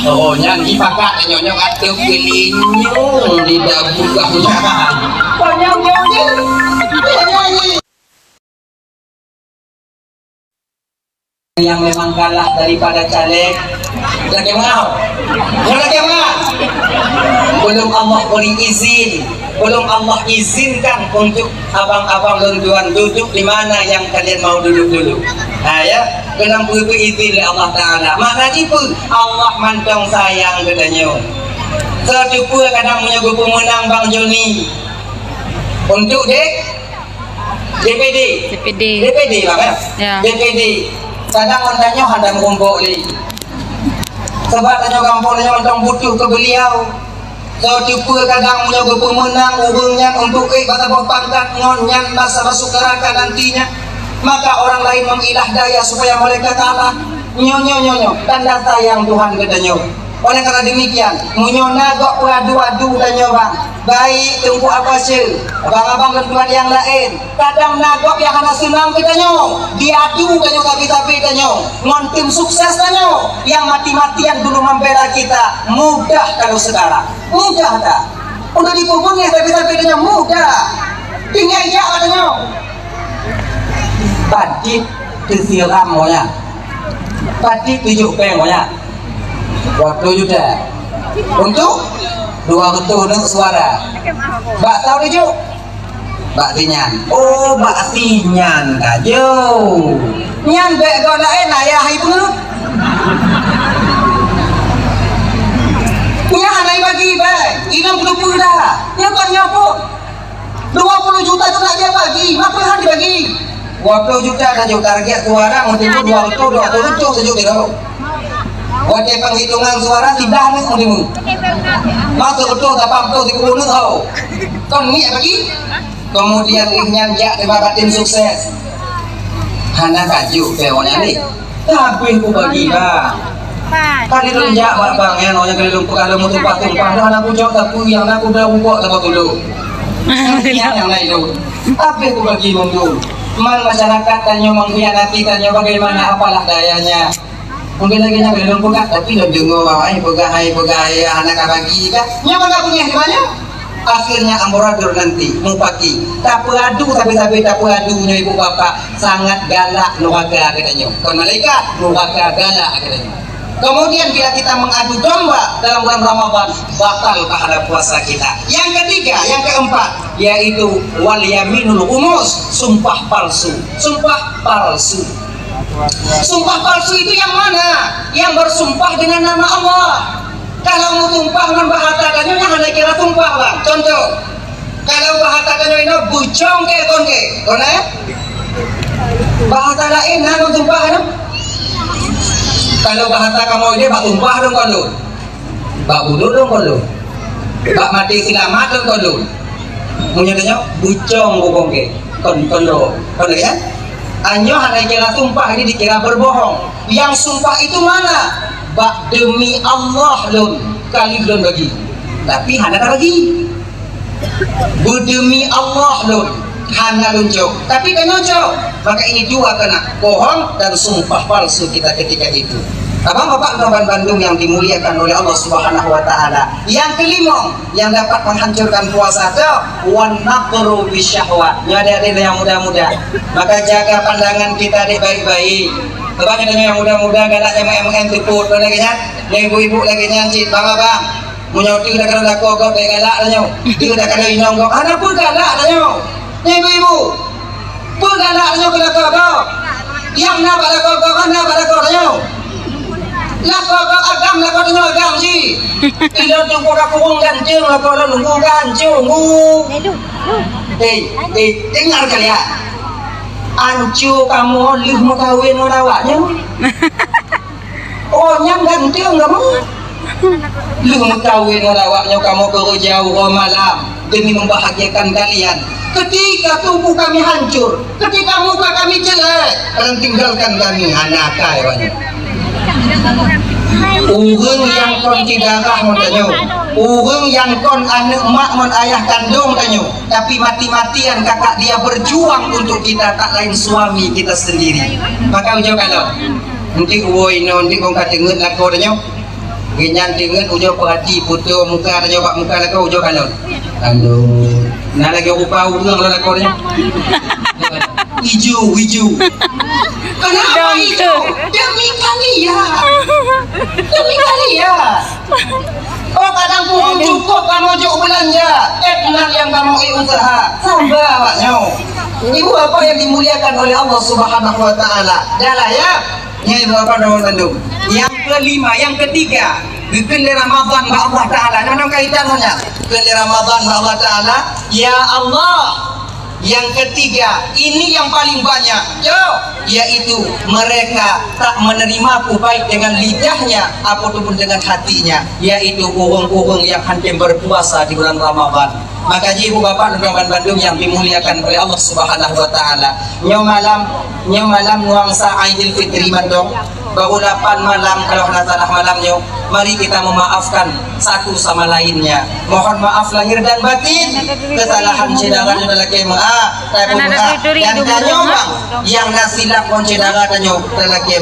Oh, yang dipakai nyonyok atau belinya tidak buka usaha. Nyonyoknya. Yang memang kalah daripada caleg lagi mau belum Allah beri izin, belum Allah izinkan untuk abang-abang lontuan duduk di mana yang kalian mau duduk dulu. Nah ya, dalam beri izin oleh Allah Taala. Maknanya pun Allah mantong sayang katanya. Satu pun kadang punya pemenang Bang Joni untuk DPD bang ya. DPD kadang ontanya hadam kumpul ni. Sebab tanya kampung ni orang butuh ke beliau. So tipu kadang punya pemenang urungnya untuk batang pangkat ngonyan masa masuk neraka nantinya. Maka orang lain mengilah daya supaya mereka kalah. Nyonyo tanda sayang Tuhan katanya. Oleh karena demikian, munyona gok adu-adu tanya bang. Baik tunggu apa sih? Abang-abang dan teman yang lain. Kadang nagok yang hana senang kita nyo. Diadu tanya tapi tanya. Ngon tim sukses tanya. Yang mati-matian dulu membela kita. Mudah kalau sekarang. Mudah tak? Udah dipupungnya tapi tanya mudah. Tinggal ya katanya. Badit disiram monya. Badit tujuh peng monya. Waktu juga. Untuk dua ketua untuk suara. Mbak tahu tujuh? Mbak Tinyan. Oh, Mbak Tinyan aja. Nyan bek kau nak ayah ibu. Punya anak bagi bek. 60 dah. Yang kau nyapu. 20 juta itu nak dia bagi. Apa yang dibagi? 20 juta saja target suara untuk dua ketua saja tidak. Wajah penghitungan suara tidak nih mungkin. Masuk betul tak betul di kubur tahu. Kon ni bagi. Kemudian nyanjak di tim sukses. Hana kaju pewannya ni. Tapi ku bagi lah. Kali lunjak bang ya nonya kali lumpur kalau mau tumpah dah aku jauh tapi yang aku dah buka tak dulu. Yang lain tu. Tapi ku bagi mundur. Man masyarakat tanya mengkhianati tanya bagaimana apalah dayanya. Mungkin lagi nak belum buka tapi dah dengar awai pegai anak bagi kan. Nyawa tak punya di mana? Akhirnya amburadul nanti mau pagi. Tak peradu tapi tak peradunya ibu bapa sangat galak nuraka katanya. Kon malaikat nuraka galak katanya. Kemudian bila kita mengadu domba dalam bulan Ramadan batal pahala puasa kita. Yang ketiga, yang keempat yaitu wal yaminul umus, sumpah palsu. Sumpah palsu. Sumpah palsu itu yang mana? Yang bersumpah dengan nama Allah. Kalau mau tumpah dengan bahasa kanyonya hanya kira tumpah bang. Contoh, kalau bahasa kanyo ini bucong ke konke, kone? Bahasa lain hanya tumpah kan? Kalau bahasa kamu ini bak tumpah dong kono, bak bunuh dong kono, bak mati selamat dong kono. Munyanya bucong konke, kono kan? Anyo hanya kira sumpah ini dikira berbohong. Yang sumpah itu mana? Bak demi Allah lon kali belum bagi. Tapi hana tak bagi. Demi Allah lon hana luncok. Tapi kan luncok. Maka ini dua kena bohong dan sumpah palsu kita ketika itu. Bapak-bapak Noban Bandung yang dimuliakan oleh Allah Subhanahu wa taala. Yang kelima yang dapat menghancurkan puasa itu wan naqru bisyahwat. Ya adik-adik yang muda-muda. Maka jaga pandangan kita baik-baik. Sebab kita yang muda-muda galak yang MM teput lagi kan. Yang ibu-ibu lagi nyancit bang. Munyoti udah kada kok galak lah. Dia udah kada inong kok. Ana pun galak lah. Yang ibu-ibu. Pun galak lah kada kok. Yang na pada kok kan na pada kok lah. Lakau agam lakau tanya agam si. Tidak tunggu rakung gancung lakau nunggu gancung. Dengar kali ya. Ancu kamu lihat mau kawin orang awaknya. Oh nyam gancung kamu. Lihat mau kawin orang awaknya kamu ke jauh malam demi membahagiakan kalian. Ketika tubuh kami hancur, ketika muka kami jelek, kalian tinggalkan kami anak kalian. Urung yang kon tidakah mau tanyo, urung yang kon anak mak mon ayah kandung tanyo, tapi mati-matian kakak dia berjuang untuk kita tak lain suami kita sendiri. Maka ujo kalau, nanti uoi nanti kong katengut lako tanyo, genyan tengut ujo perhati foto muka tanyo pak muka lako ujo kalau, aduh, nah lagi rupa urung lako tanyo, hijau. Kenapa hijau? Demi kalian. Oh kadang pun cukup kamu jauh belanja. Enak yang kamu usaha. Sabar awaknya. Ibu bapak yang dimuliakan oleh Allah Subhanahu wa taala. Jalah ya. Nyai bapak Noban Bandung. Yang kelima, yang ketiga, Kali Ramadan ba Allah taala. Ano kaitannya? Kali Ramadan ba Allah taala. Ya Allah. Yang ketiga, ini yang paling banyak, yaitu mereka tak menerimaku baik dengan lidahnya ataupun dengan hatinya, yaitu urung-urung yang hendak berpuasa di bulan Ramadan. Maka ibu bapak dan kawan Bandung yang dimuliakan oleh Allah Subhanahu wa taala. Nyo malam nuangsa Aidil Fitri mandong. Baru 8 malam kalau nak salah malamnya, mari kita memaafkan satu sama lainnya. Mohon maaf lahir dan batin kesalahan cedaran yang lelaki dan tanyo bang yang nasilap kon cedaran tanyo lelaki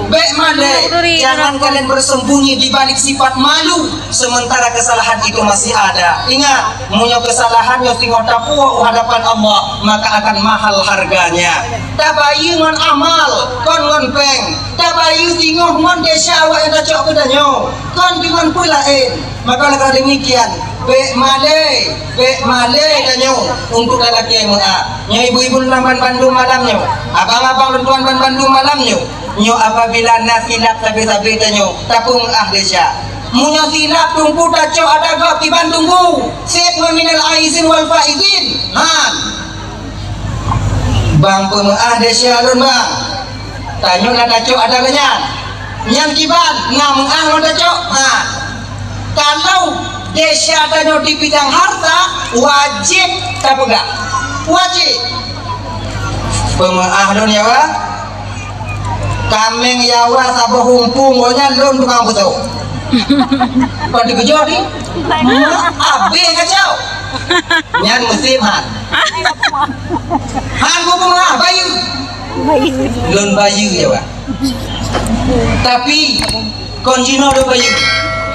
baik male, jangan kalian bersembunyi di balik sifat malu sementara kesalahan itu masih ada. Ingat, punya kesalahan yang tinggal tapua hadapan Allah maka akan mahal harganya. Tabayungan amal kon ngon peng, tabayu tinggal ngon desa awak yang tak cok kedanyo kon dengan pulain. Maka kalau demikian Bek male danyo untuk lelaki yang nyo ibu-ibu lamban Bandung malamnya, abang-abang tuan Bandung malamnya, nyo apabila nasilap sabi-sabi danyo tapung desa munyo silap tungku taco ada gak di Bandung bu sip minal aizin wal faizin han bang pemaah desa lun bang tanyo na taco ada ganyan nyan kiban ngamah lo taco kalau desa tanyo di bidang harta wajib tapi enggak wajib pemaah lun ya wa kameng yawa saboh humpung gonya lun tukang betul còn di kejar ni abe kacau nyan musim han gua pun bayu lon bayu ya pak tapi konjino do bayu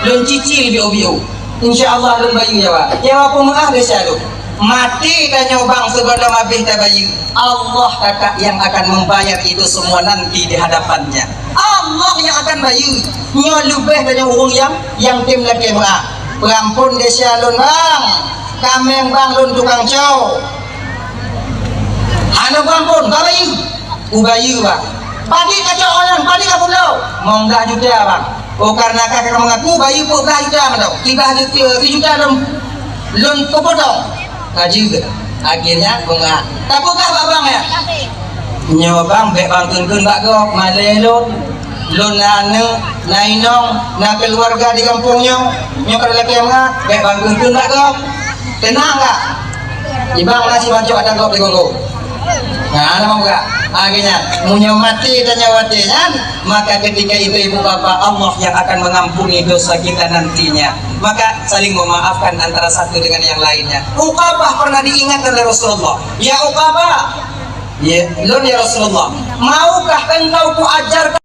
lon cicil bio insyaallah lon bayu ya pak ya pun desa do mati tanya bang sebelum habis tabayu Allah kakak yang akan membayar itu semua nanti di hadapannya. Allah yang akan bayu nyo lubeh tanya urung yang tim lagi perampun desa lon bang kameng bang lon tukang cow hano perampun bayu ubayu bang padi kacau orang padi kapun lo monggah juta bang karena kakak mengaku bayu pun dah juta mandau 3 juta lon kopotong juga akhirnya bunga tapi kah bang ya nyo bang bek bang kun bak gok malelon lon nainong na keluarga di kampungnya nyo kada laki nga bek bang kun bak gok tenang gak ibang nasi banco ada gok di gok nah nama enggak akhirnya munyo mati dan nyawatinya maka ketika itu ibu bapak Allah yang akan mengampuni dosa kita nantinya. Maka saling memaafkan antara satu dengan yang lainnya. Uqabah pernah diingatkan oleh Rasulullah, ya Uqabah ya lon ya Rasulullah, maukah engkau ku ajarkan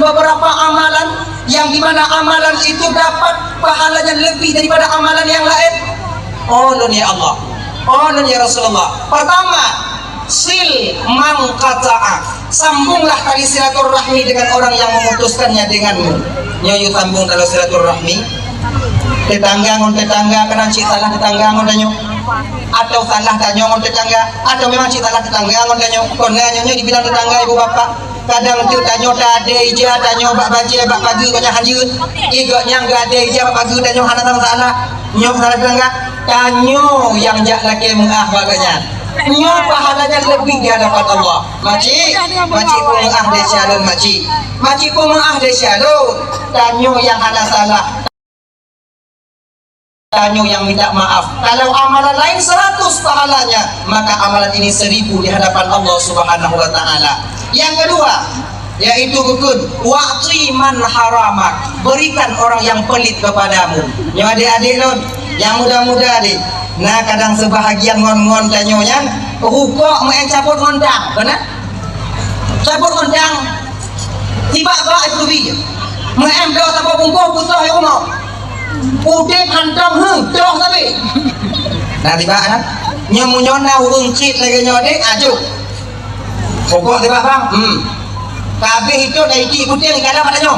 beberapa amalan yang dimana amalan itu dapat pahalanya lebih daripada amalan yang lain? Oh lon ya Allah, oh lon ya Rasulullah. Pertama, sil man qata'a, sambunglah tali silaturahmi dengan orang yang memutuskannya denganmu. Nyoyu sambung tali silaturahmi tetangga ngon tetangga kena cik salah tetangga ngon danyo atau salah danyo ngon tetangga atau memang cik salah tetangga ngon danyo kona nyonya dibilang tetangga ibu bapak kadang tu danyo tade ija danyo bak baje bak pagi konya hanjut igo nyang gade ija bak pagi danyo hana sama salah nyo salah tetangga danyo yang jak laki mengah baganya nyo pahalanya lebih di hadapan Allah. Maci pemaah desa lun maci pemaah desa lun tanyo yang ada salah tanyo yang minta maaf. Kalau amalan lain 100 pahalanya maka amalan ini 1000 di hadapan Allah Subhanahu wa taala. Yang kedua yaitu rukun wa'ti man haramak, berikan orang yang pelit kepadamu. Nyo adik-adik lun yang muda-muda adik. Nah kadang sebahagian ngon-ngon tanyonya rukuk main cabut ngondang benar cabut ngondang tiba bak itu bi main dah sama bungkus putus ya rumah udah hantam doh tapi nah tiba kan nyomunyona urung cit lagi nyode aju rukuk tiba bang kabeh itu dari ikutin kadang katanya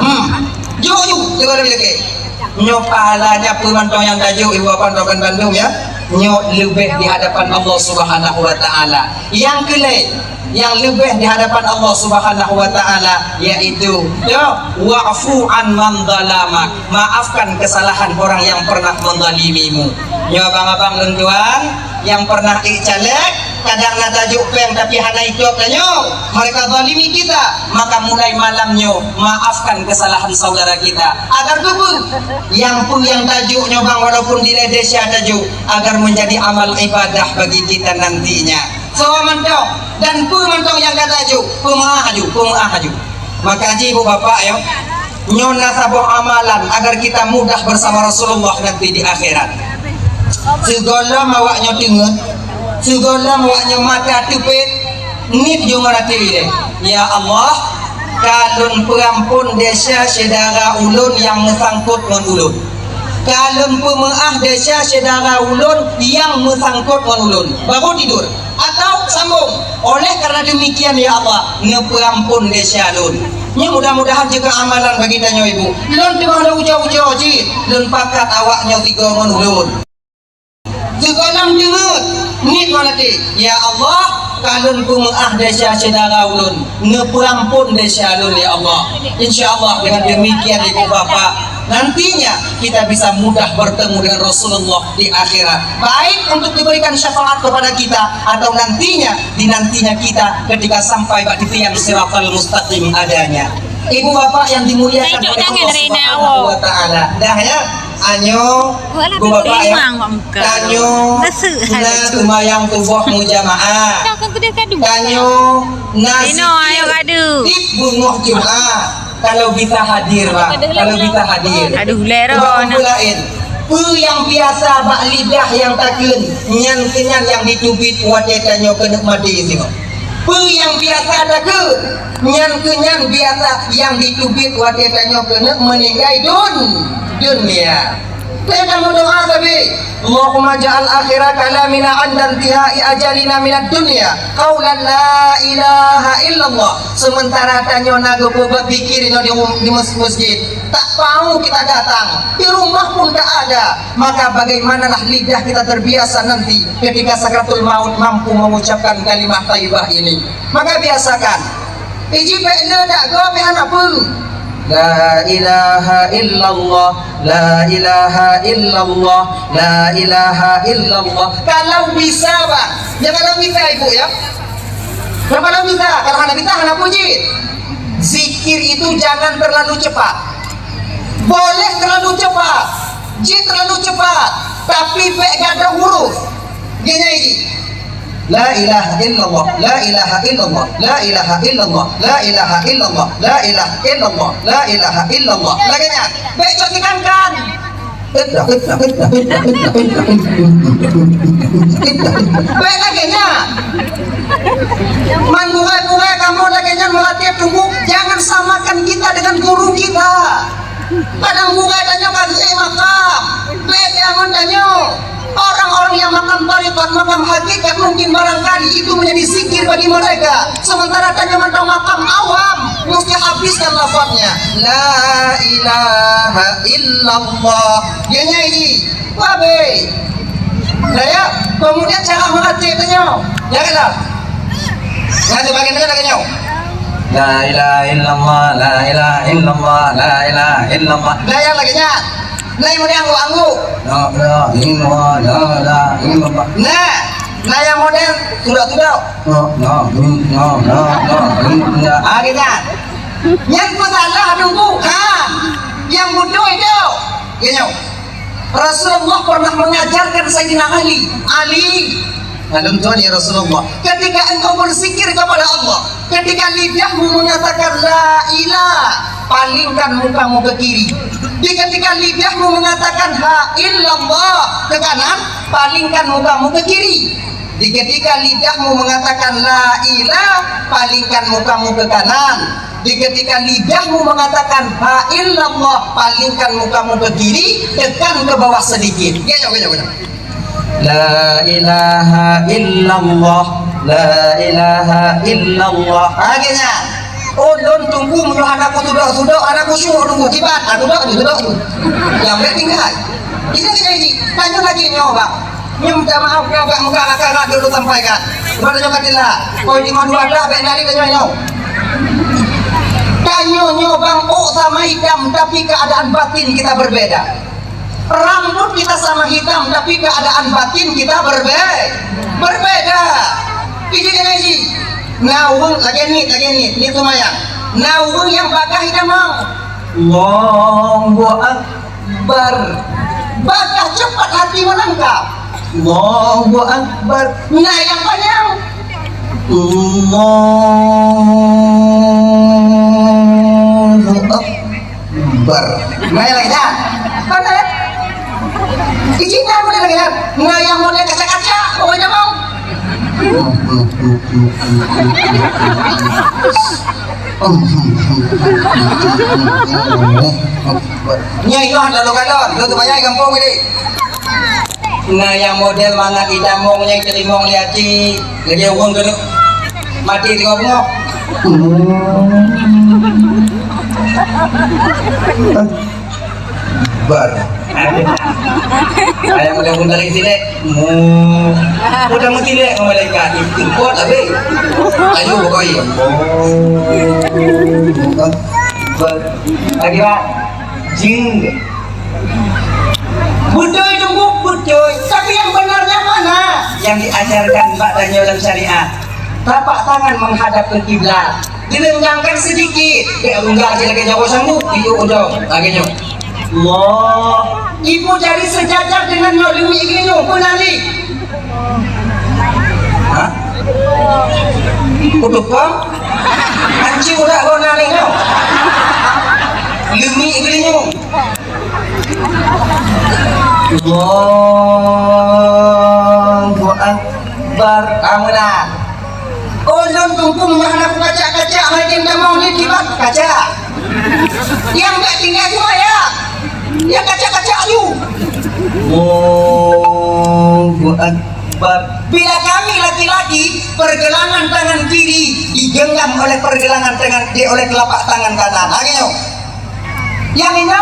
jujur juga lebih lagi nyopalanya pemantau yang tajuk ibu bapak Rokan Bandung ya nyo lebih di hadapan Allah Subhanahu wa taala. Yang kelai yang lebih di hadapan Allah Subhanahu wa taala yaitu wa'fu an man zalamak, maafkan kesalahan orang yang pernah menzalimimu. Nyo abang-abang lentuan yang pernah caleg kadang nak tajuk peng tapi hana ikut kanyo mereka zalimi kita, maka mulai malamnya maafkan kesalahan saudara kita agar tubuh yang pun yang tajuknya bang walaupun diledesya tajuk agar menjadi amal ibadah bagi kita nantinya. So mantau dan pun mantau yang kata tajuk pemaaju. Maka haji ibu bapak ayo nyona sabung amalan agar kita mudah bersama Rasulullah nanti di akhirat. Segala mawaknya dengar, segala mawaknya mata tupit, nit juga nanti ini. Ya Allah, kalun perampun desa saudara ulun yang mesangkut dengan ulun. Kalun pemaaf desa saudara ulun yang mesangkut dengan ulun. Baru tidur atau sambung. Oleh karena demikian ya Allah, ngeperampun desa ulun. Ini mudah-mudahan juga amalan bagi tanya ibu. Lun di mana ujau-ujau ji, lun pakat awaknya tiga menulun. Juga nam dengar, ni mana ti? Ya Allah, kalun ku mengahdasya saudara ulun, ngeperampun desa ulun ya Allah. Insyaallah dengan demikian ibu bapak, nantinya kita bisa mudah bertemu dengan Rasulullah di akhirat. Baik untuk diberikan syafaat kepada kita atau nantinya kita ketika sampai di tiang siratal mustaqim adanya. Ibu bapak yang dimuliakan oleh Allah Subhanahu wa taala. Dah ya. Anyo, ibu bapak ya. Kanyo na tumayang tubuh mujamaah. Kanyo na tip bungoh Jumat. Kalau bisa hadir Pak, kalau bisa hadir. Aduh lero. Yang biasa bak lidah yang takun nyan kenyan yang ditubit watetanyo kena mati sini. Yang biasa takun nyan kenyan biasa yang ditubit watetanyo kena meninggal dunia. Kita berdoa tapi Allahumma ja'al akhira kalamina 'inda intihai ajalina minad dunya qaulan la ilaha illallah. Sementara tanyo nago berpikir di masjid tak mau kita datang, di rumah pun tak ada, maka bagaimanalah lidah kita terbiasa nanti ketika sakratul maut mampu mengucapkan kalimat thayyibah ini. Maka biasakan iji pe'le dak go pe anak pun La ilaha illallah, la ilaha illallah, la ilaha illallah. Kalau bisa Pak, ya kalau bisa ibu ya. Kalau bisa, kalau hana bisa hana puji. Zikir itu jangan terlalu cepat. Boleh terlalu cepat, terlalu cepat, tapi gak ada huruf. Gini ini. La ilaha illallah, la ilaha illallah, la ilaha illallah, la ilaha illallah, la ilaha illallah, la ilaha illallah. Laginya, baik cotikankan. Baik laginya. Bunga-bunga kamu laginya melatih tunggu. Jangan samakan kita dengan guru kita. Kadang bunga tanya kasih makam. Baik yang tanya. Orang-orang yang makam tarikat, makam hakikat mungkin barangkali itu menjadi zikir bagi mereka. Sementara tanya tentang makam awam, mesti habiskan lafaznya. La ilaha illallah. Dia nyanyi. Wabe. Nah ya, kemudian cara melatih tanya. Janganlah. Nanti bagian tengah tanya. La ilaha illallah, la ilaha illallah, la ilaha illallah. Nah yang lagi nya. Nah yang anggu-anggu. Nah yang model sudah. Akhirnya yang salah nunggu yang bodoh itu gini. Rasulullah pernah mengajarkan Sayyidina Ali Lalu Tuhan ya Rasulullah, ketika engkau berzikir kepada Allah, ketika lidahmu mengatakan la ilah, palingkan mukamu ke kiri. Ketika lidahmu mengatakan ha illallah ke kanan, palingkan mukamu ke kiri. Ketika lidahmu mengatakan la ilah, palingkan mukamu ke kanan. Ketika lidahmu mengatakan ha illallah, palingkan mukamu ke kiri, tekan ke bawah sedikit. Gini. La ilaha illallah, la ilaha illallah. Akhirnya, don tunggu menyuruh anakku sudah, anakku suruh tunggu tibat, aku duduk. Yang baik tinggal. Ini, tanya lagi nyoba. Minta maaf ya, muka dulu sampaikan. Kepada nyokatilah, kau di madu ada, baik nari tanya nyoba. Tanya nyoba, sama hitam, tapi keadaan batin kita berbeda. Rambut kita sama hitam, tapi keadaan batin kita berbeda. Naung lagi ni semayang. Naung yang bakah hitam mau. Allahu Akbar. Bakah cepat hati menangkap. Allahu Akbar. Nah yang panjang. Allahu Akbar. Nah yang lagi dah. Mana? Ijinnya model lagi dah. Nah yang model kaca-kaca. Pokoknya mau. Nyai noh lalu kadon, lu tu banyak kampung ini. Nah yang model mana kita mau yang celimong liati, lagi uang tu mati di ngomong. Bar. Ayam udah pun dari sini. Udah mesti deh malaikat import tapi. Ayo boy. Lagi pak. Jing. Budoy tunggu budoy. Tapi yang benarnya mana? Yang diajarkan Mbak Danyo dalam syariat. Tapak tangan menghadap ke kiblat. Dilenggangkan sedikit. Kayak enggak aja lagi nyawa sanggup. Itu udah lagi nyawa. Allah, ibu cari sejajar dengan demi ini pun nanti. Hah? Kutuk kau? Anci udah kau nanti kau. Demi ini. Allahu Akbar. Kamu nak? Oh, non tunggu menghadap kaca-kaca. Macam dah mau ni tiba kaca. Yang tak tinggal semua ya. Ya kaca-kaca ayu. Allahu Akbar. Bila kami laki-laki pergelangan tangan kiri digenggam oleh pergelangan tangan oleh telapak tangan kanan. Ayo. Yang ini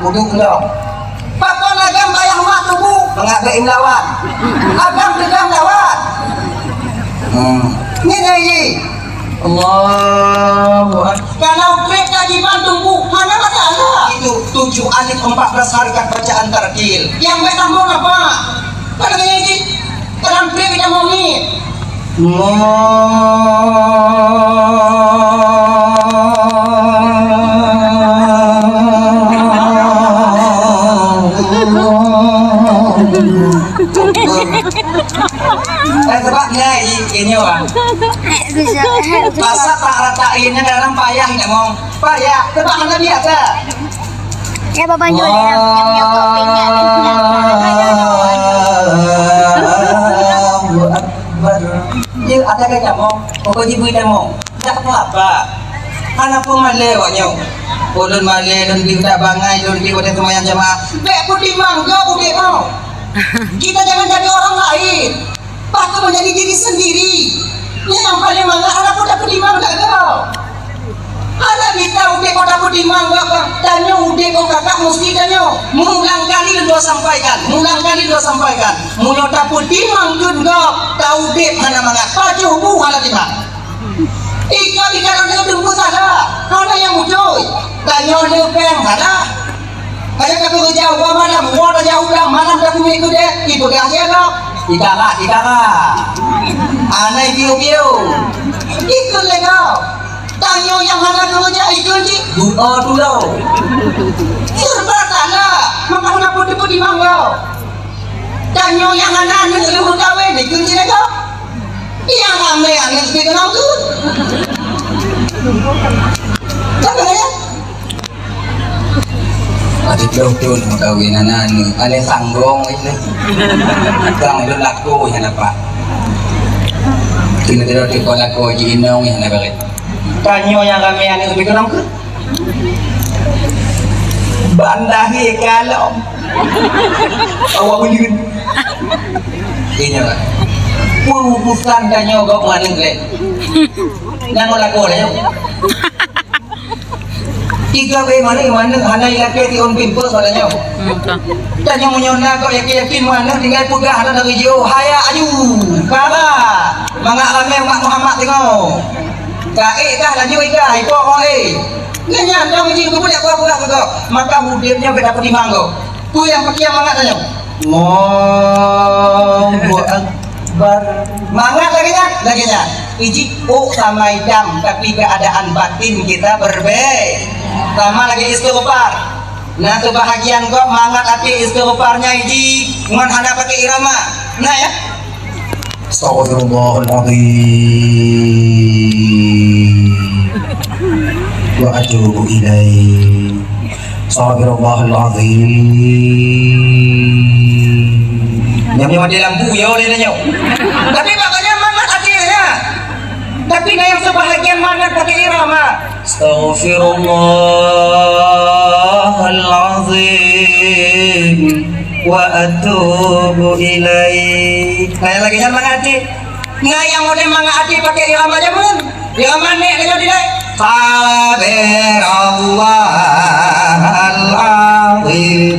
duduk dong. Papa nagam bayang mak tubuh mengabain lawan. Agam tegam lawan. Ini. Allahu Akbar. Kalau mereka dibantu mana masalah? Itu 7 alif 14 harakat bacaan tartil. Yang mereka mau apa? Kalau ini dalam trek kita mau ni. Sebabnya ini orang masa tak ratainnya dalam payah tidak mau payah sebab mana biasa ya bapak jual yang nyokopinnya dia ada kerja mau pokoknya ibu tidak mau tak apa anak pun malai waknya ulun malai ulun di udah bangai ulun di udah semayang jamaah bek pun di mangga udah mau kita jangan jadi orang lain bahkan menjadi diri sendiri. Yang paling mangat anak pun dapat dimang tak kau. Ada kita udah kau dapat dimang kau. Tanya udah kau kakak mesti tanya. Mulang kali dua sampaikan. Mulut dapat dimang tu kau. Tahu dek mana mangat. Pacu bu mana dimang. Ikan orang tu tunggu salah. Mana yang muncul? Tanya lepeng mana? Kayak kau jauh mana? Mau jauh dah mana dah bumi itu deh. Ibu kasih kau. Tidak lah. Anai biu-biu. Ikut lego. Tanya yang mana kerja ikut je. Oh dulu. Serba salah. Maka nak putih di mangga. Tanya yang mana anu lu kawin ikut je lego. Yang ame ane sebagai orang tu. Tak ya? Adik betul kawinan anu, ale sanggong itu. Kang itu laku ya napa? Kini tidak di laku jinong ya napa? Tanyo yang kami anu sebagai orang tu. Bandahi kalau awak unyun. Ini apa? Bukan tanyo gok mana ngelak? Nang laku le. Tiga mana hana ilake ti on pimpo soalnya. Tanya munyona kau yakin mana tinggal pugah hana dari jauh haya aju kala mangak rame mak Muhammad tengok. Kae kah laju ika ipo oi. Nanya dong ini boleh aku pugah kau. Maka hudipnya beda dapat dimanggo. Tu yang pakai mangak tanya. Allahu Akbar. Mangak lagi nya. iji sama idam, tapi keadaan batin kita berbeda. Sama lagi istighfar. Nah kebahagiaan kok mangat hati istighfarnya iji ngan hana pakai irama. Nah ya. Astaghfirullahaladzim wa atubu ilaih. Astaghfirullahaladzim. Nyamnya mati lampu ya oleh nanya. Tapi makanya mangat hatinya. Tapi nah yang sebahagian mangat pakai irama. Astaghfirullahaladzim wa atubu ilaih. Nah lagi yang mangat hati. Nah yang model mangat hati pakai irama jamun. Irama nek kena dilai. Sabirallahal-azim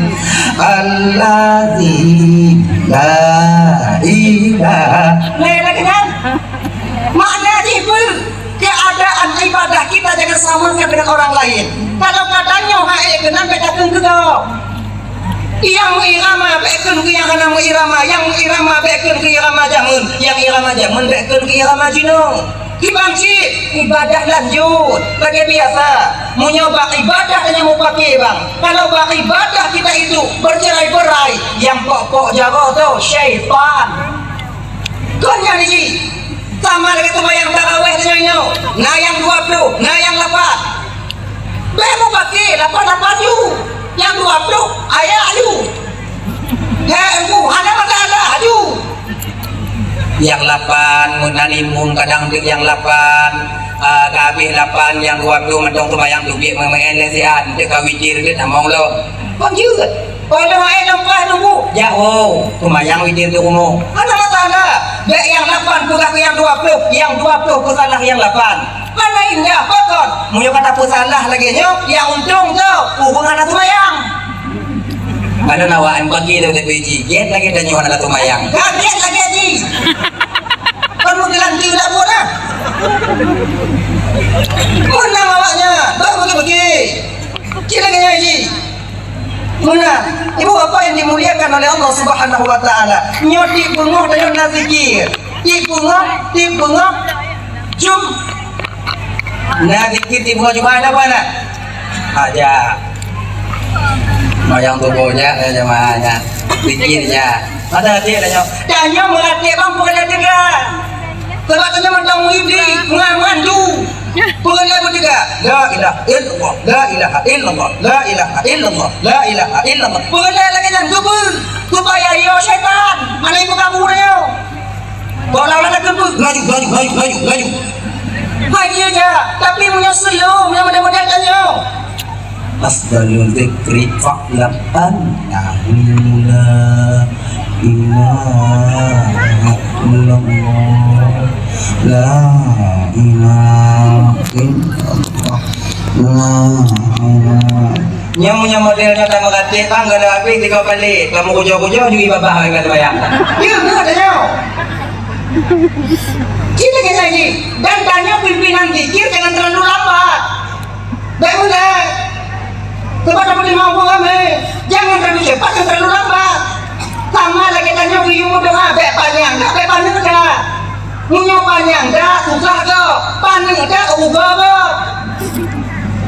alladzi la ilaha. Nah lagi kan? Makna pun keadaan ibadah kita jangan samakan dengan orang lain. Kalau katanya hae kena bedakan ke kau. Yang irama bedakan ke yang kana irama, yang irama bedakan ke irama jamun, yang irama jamun bedakan ke irama jino. Kibangsi ibadah lanjut sebagai biasa. Mau nyoba ibadah hanya mau pakai bang. Kalau bak ibadah kita itu bercerai-berai, yang pokok jago tuh syaitan. Konya ni sama dengan sembahyang tarawih senyonyo. Nah yang 20, nah yang 8. Be mau pakai 8 ju. Yang 20 ayah aju. Aku ada masalah aju. Yang 8 munanimun kadang yang 8 kabeh 8 yang 20 mentong sembahyang dubi mengen lesian teu kawijir teu among lo. Panjut. Kalau ai lempah nunggu. Ya oh, sembahyang witir teu kumo. Ada masalah. Dek yang 8 pulang ke yang 20, yang 20 kesalah yang 8. Mana indah pokon. Mun kata pusalah lagi nyo, yang untung tuh hubungan sembahyang. Ada nawaan bagi dari biji, get lagi dan nyawa nak tumayang. Kaget lagi aji. Kamu dilanti tak boleh. Mana awaknya? Baru bagi. Cila lagi aji. Mana? Ibu apa yang dimuliakan oleh Allah Subhanahu Wa Taala? Nyoti bungoh dengan nazikir. Ti bungoh, jum. Nah dikit ti bungoh cuma ada mana? Aja. Mayang tubuhnya jamaahnya pikirnya ada hati adanya tanya melatih bang pengen tiga kalau tanya mentang iblis mandu pengen bertiga la ilaha illallah la ilaha illallah la ilaha illallah la ilaha illallah pengen lagi yang kubur supaya yo setan mana ibu kamu yo kalau ada kubur laju lagi aja tapi punya slow yang mudah-mudahan tanya Asdalul dzikri fa'lam annahu la ilaha illallah la ilaha illallah la ilaha. Nyamunya modelnya tak mengerti bang gak ada habis 3 balik kamu kujo-kujo juga babah dengan bayang iya benar tanya kita kena ini dan tanya pimpinan zikir jangan terlalu lambat baik mulai kepada penerima kami jangan terlalu cepat dan terlalu lambat sama lagi tanya biu doa bek panjang dah punya panjang dah susah kok panjang dah ubah kok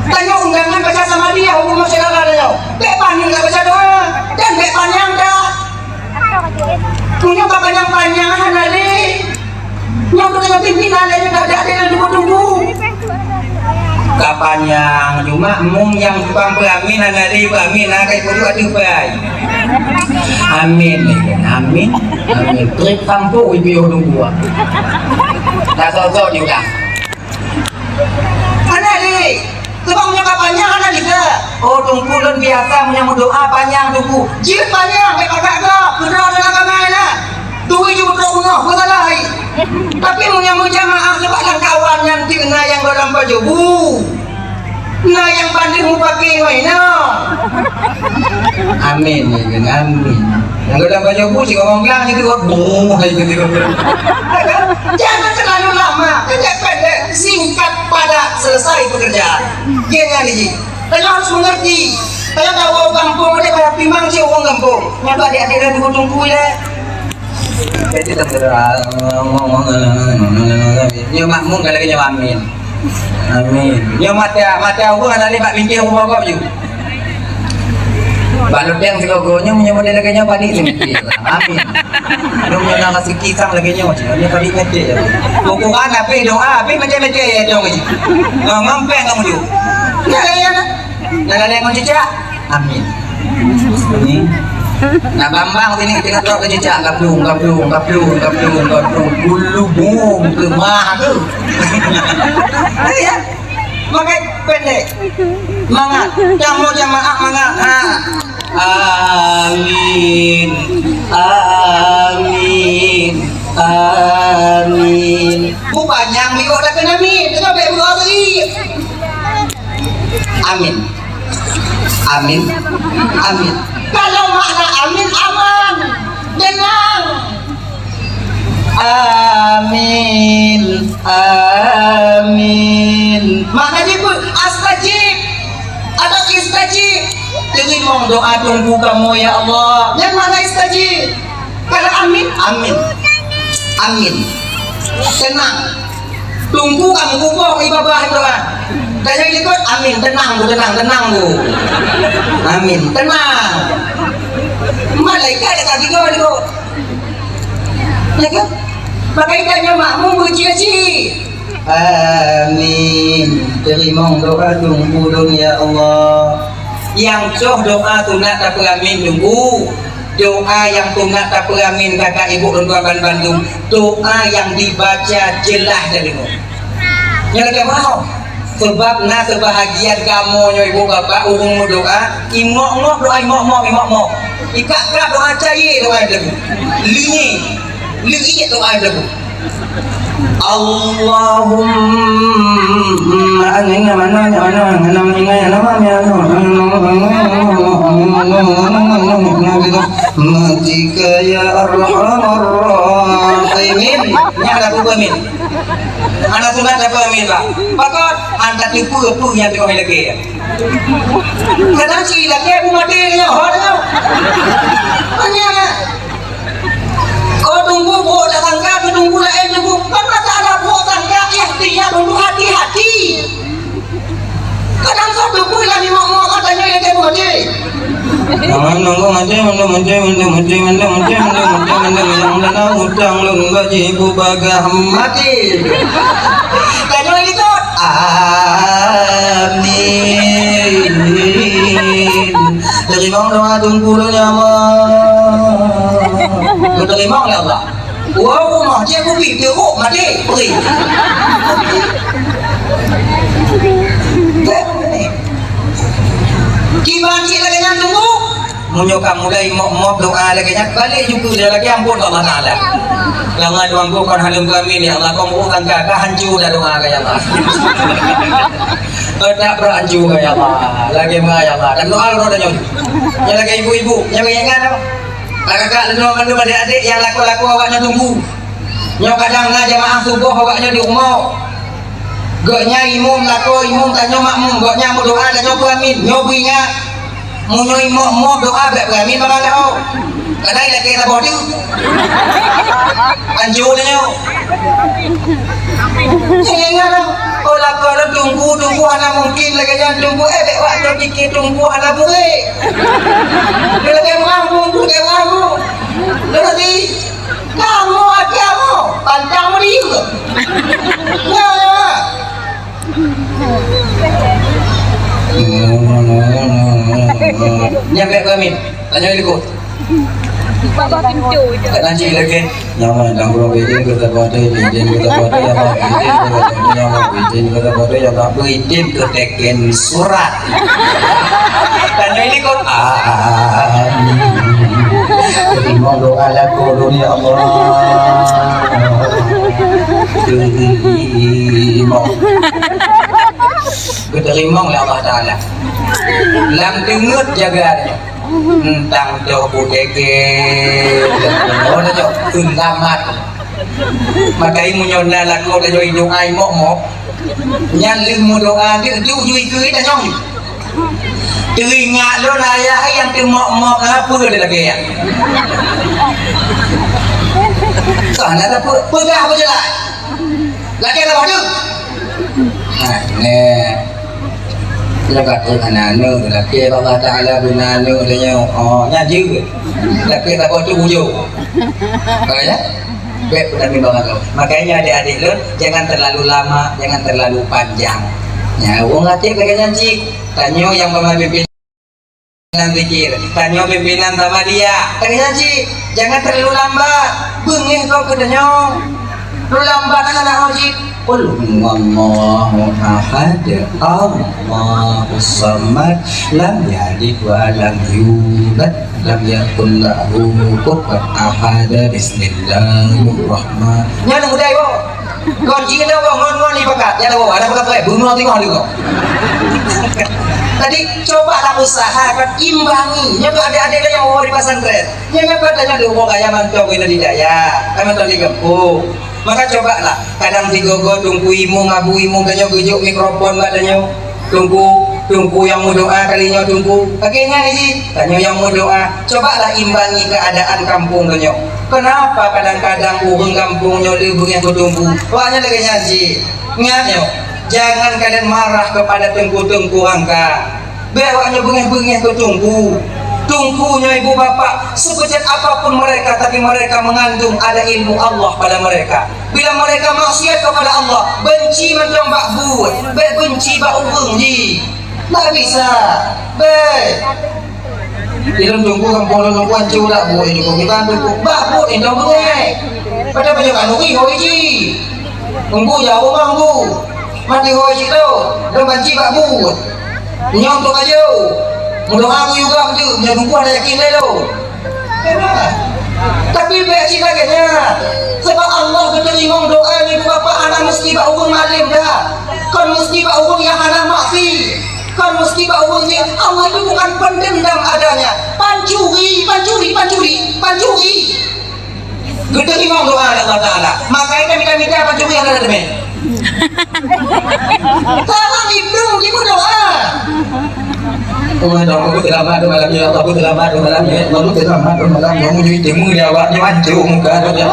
tanya undangan baca sama dia hukum masyarakat dia bek panjang dah baca doa dan bek panjang dah punya panjang hanali yang dengan pimpinan yang dah ada yang tunggu kapannya cuma mung yang tukang pelamin dari pelamin kayak kudu aduh baik amin amin trip kampung ibu nunggu dah sosok juga mana ni sebabnya kapannya mana bisa oh tungkulun biasa menyambut doa panjang tunggu jilid panjang kayak kakak kedua dengan kamera tuwi juga terunah bersalai tapi menyambut jamaah sebab kawan yang tinggal yang dalam baju bu nah yang pandai mau pakai waina amin amin yang dalam baju bu sih ngomong bilang itu bu jangan terlalu lama pendek singkat padat selesai pekerjaan jangan ini kalian harus mengerti kalian tahu kampung ada pada timang sih orang kampung nyata adik-adik dan tunggu ya Jadi ngomong nyo makmum kalau nyo amin. Amin. Nyo mata aku kan ali pak mimpi aku pokok ju. Balut yang segogonyo nyo model lagi nyo padi mimpi. Amin. Lu nyo nak kasih kisang lagi nyo nyo padi mati. Buku kan api doa api macam-macam ya dong. Ngompe kamu ju. Ya. Nak ada yang cicak. Amin. Nah Bambang sini kita tahu ke cicak kaplung bulu bung kemah tu. Ya. Makai pendek. Mangat. Jamu jamaah mangat. Ha. Amin. Bukannya mikot dah kena amin. Kenapa berdoa tadi? Amin. Kalau makna amin aman, tenang. Amin. Maknanya pun astajib atau istajib. Terima doa tunggu kamu ya Allah. Yang mana istajib? Kalau amin. Tenang. Tunggu kamu kubur ibadah doa. Dan yang ikut amin, tenang bu. Amin, tenang. Malaikat ada kaki kau ni kau. Ya kan? Makaitannya makmum berci-ci. Amin. Terima doa tunggu ya Allah. Yang coh doa tu nak tak amin tunggu. Doa yang tu nak tak amin kakak ibu dan tuan Bandung. Doa yang dibaca jelas dari kau. Yang lagi mau. Sebab na sebahagian kamu nyo ibu bapak urung doa imok doa imok ikak kerap doa cair doa lagu lingi doa lagu Allahumma matika ya arhamar rahimin yang lagu amin. Anak sunat apa amin pak? Pakot anda tipu yang tengok lagi ya. Kadang si lagi aku mati nya, hornya. Hanya kau tunggu buat tangga, tunggu lah tunggu. Kan tak ada buat tangga, ikhtiar untuk hati-hati. Kadang kau tunggu lah ni mau katanya lagi mati. Nunggu mati yang lana hutang lomba jibu bagah mati. Kamu itu amin. Terima doa tunggu ya Allah. Terima oleh Allah. Wow, mah dia aku pikir mati. Gimana sih lagi yang tunggu? Munyo kamu dah imok doa lagi nya balik juga dia lagi ampun Allah Taala. Jangan doangku kan halim kami ya Allah kamu bukan kakak hancur dah doa ya Allah. Tak berhancur ya Allah. Lagi mah ya Allah. Dan doa lo dah nyon. Yang lagi ibu-ibu yang ingat apa? Kakak dan doa adik-adik yang laku-laku awaknya tunggu. Nyo kadang na jamaah subuh awaknya di rumah. Goknya imum laku imum tanya makmum goknya mau doa tanya amin nyobinya mau imum doa baik amin bakal tahu kadang lagi kita bodi anjurnya ingat oh laku ada tunggu anak mungkin lagi jangan tunggu dek waktu pikir tunggu anak boleh dia tunggu nanti kamu pantang dia nyampe kami tanya dulu Bapak pintu je. tak nanti lagi nyaman dan kurang izin kita pada izin kita pada yang tak izin kita pada yang tak izin ke teken surat tanya dulu amin terima doa laku dunia Allah terima oleh Allah Ta'ala lam dengut jaga tentang dobu deke ono jo tundamat makai munyona lako da joi do ai mok nyan lim mu doa dia ju kui ta nyong teringat lo lah ya yang tu mok apa dia lagi ya Kau nak apa? Pegang apa je lah. Lagi ada apa tu? Lepas tu anak-anak lelaki Allah Ta'ala bina anak dia nyaji ke lelaki tak kau tu hujung ya? Baik pun Nabi Bang kau makanya adik-adik lu jangan terlalu lama jangan terlalu panjang ya orang latih pakai nyaji tanya yang pernah pimpinan zikir tanya pimpinan sama dia pakai nyaji jangan terlalu lambat bengih kau kedanya lu lambat anak haji Qul huwallahu ahad Allahus samad lam yalid wa lam yulad lam yakul lahu kufuwan ahad bismillahirrahmanirrahim. Nya nang udai wo. Kon jing dah wo ngon ni bakat. Ya wo ada bakat bae bunuh tengok juga. Tadi cobalah usahakan imbangi. Nya adik-adik yang mau di pesantren. Nya katanya di umur kaya mantap ini di daya. Kami tadi kampung. Maka cobalah kadang digogo tunggu imu ngabu imu kanyo gejuk mikrofon katanya tunggu yang mau doa kalinya tunggu akhirnya ini kanyo yang mau doa cobalah imbangi keadaan kampung kanyo kenapa kadang-kadang urang kampungnya lebih tunggu wahnya lagi nyaji nganyo jangan kalian marah kepada tengku-tengku angka bewanya bengeh-bengeh tunggu tunggunya ibu bapak sebejat apapun mereka tapi mereka mengandung ada ilmu Allah pada mereka bila mereka maksiat kepada Allah benci macam bak buat benci bak urung ji tak bisa dalam tunggu kampung tunggu hancur tak buat ini kok kita tunggu bak buat ini dah bengai pada banyak kanuri hoi ji tunggu jauh tunggu mati hoi ji tu dan benci bak buat nyong tu aja mudah aku juga tu, dia perempuan dah yakin dia tu. Tapi baik cita kena. Sebab Allah menerima doa ni bapa anak mesti bak urung malim dah. Kan mesti bak urung yang anak maksi. Kan mesti bak urung ni Allah itu bukan pendendam adanya. Pancuri. Menerima doa Allah Taala. Makanya kami minta pancuri ada demen. Salam ibu ibu doa. Tuhan aku selamat malamnya aku selamat malamnya lalu selamat malamnya menuju temu dia awaknya hancur muka dia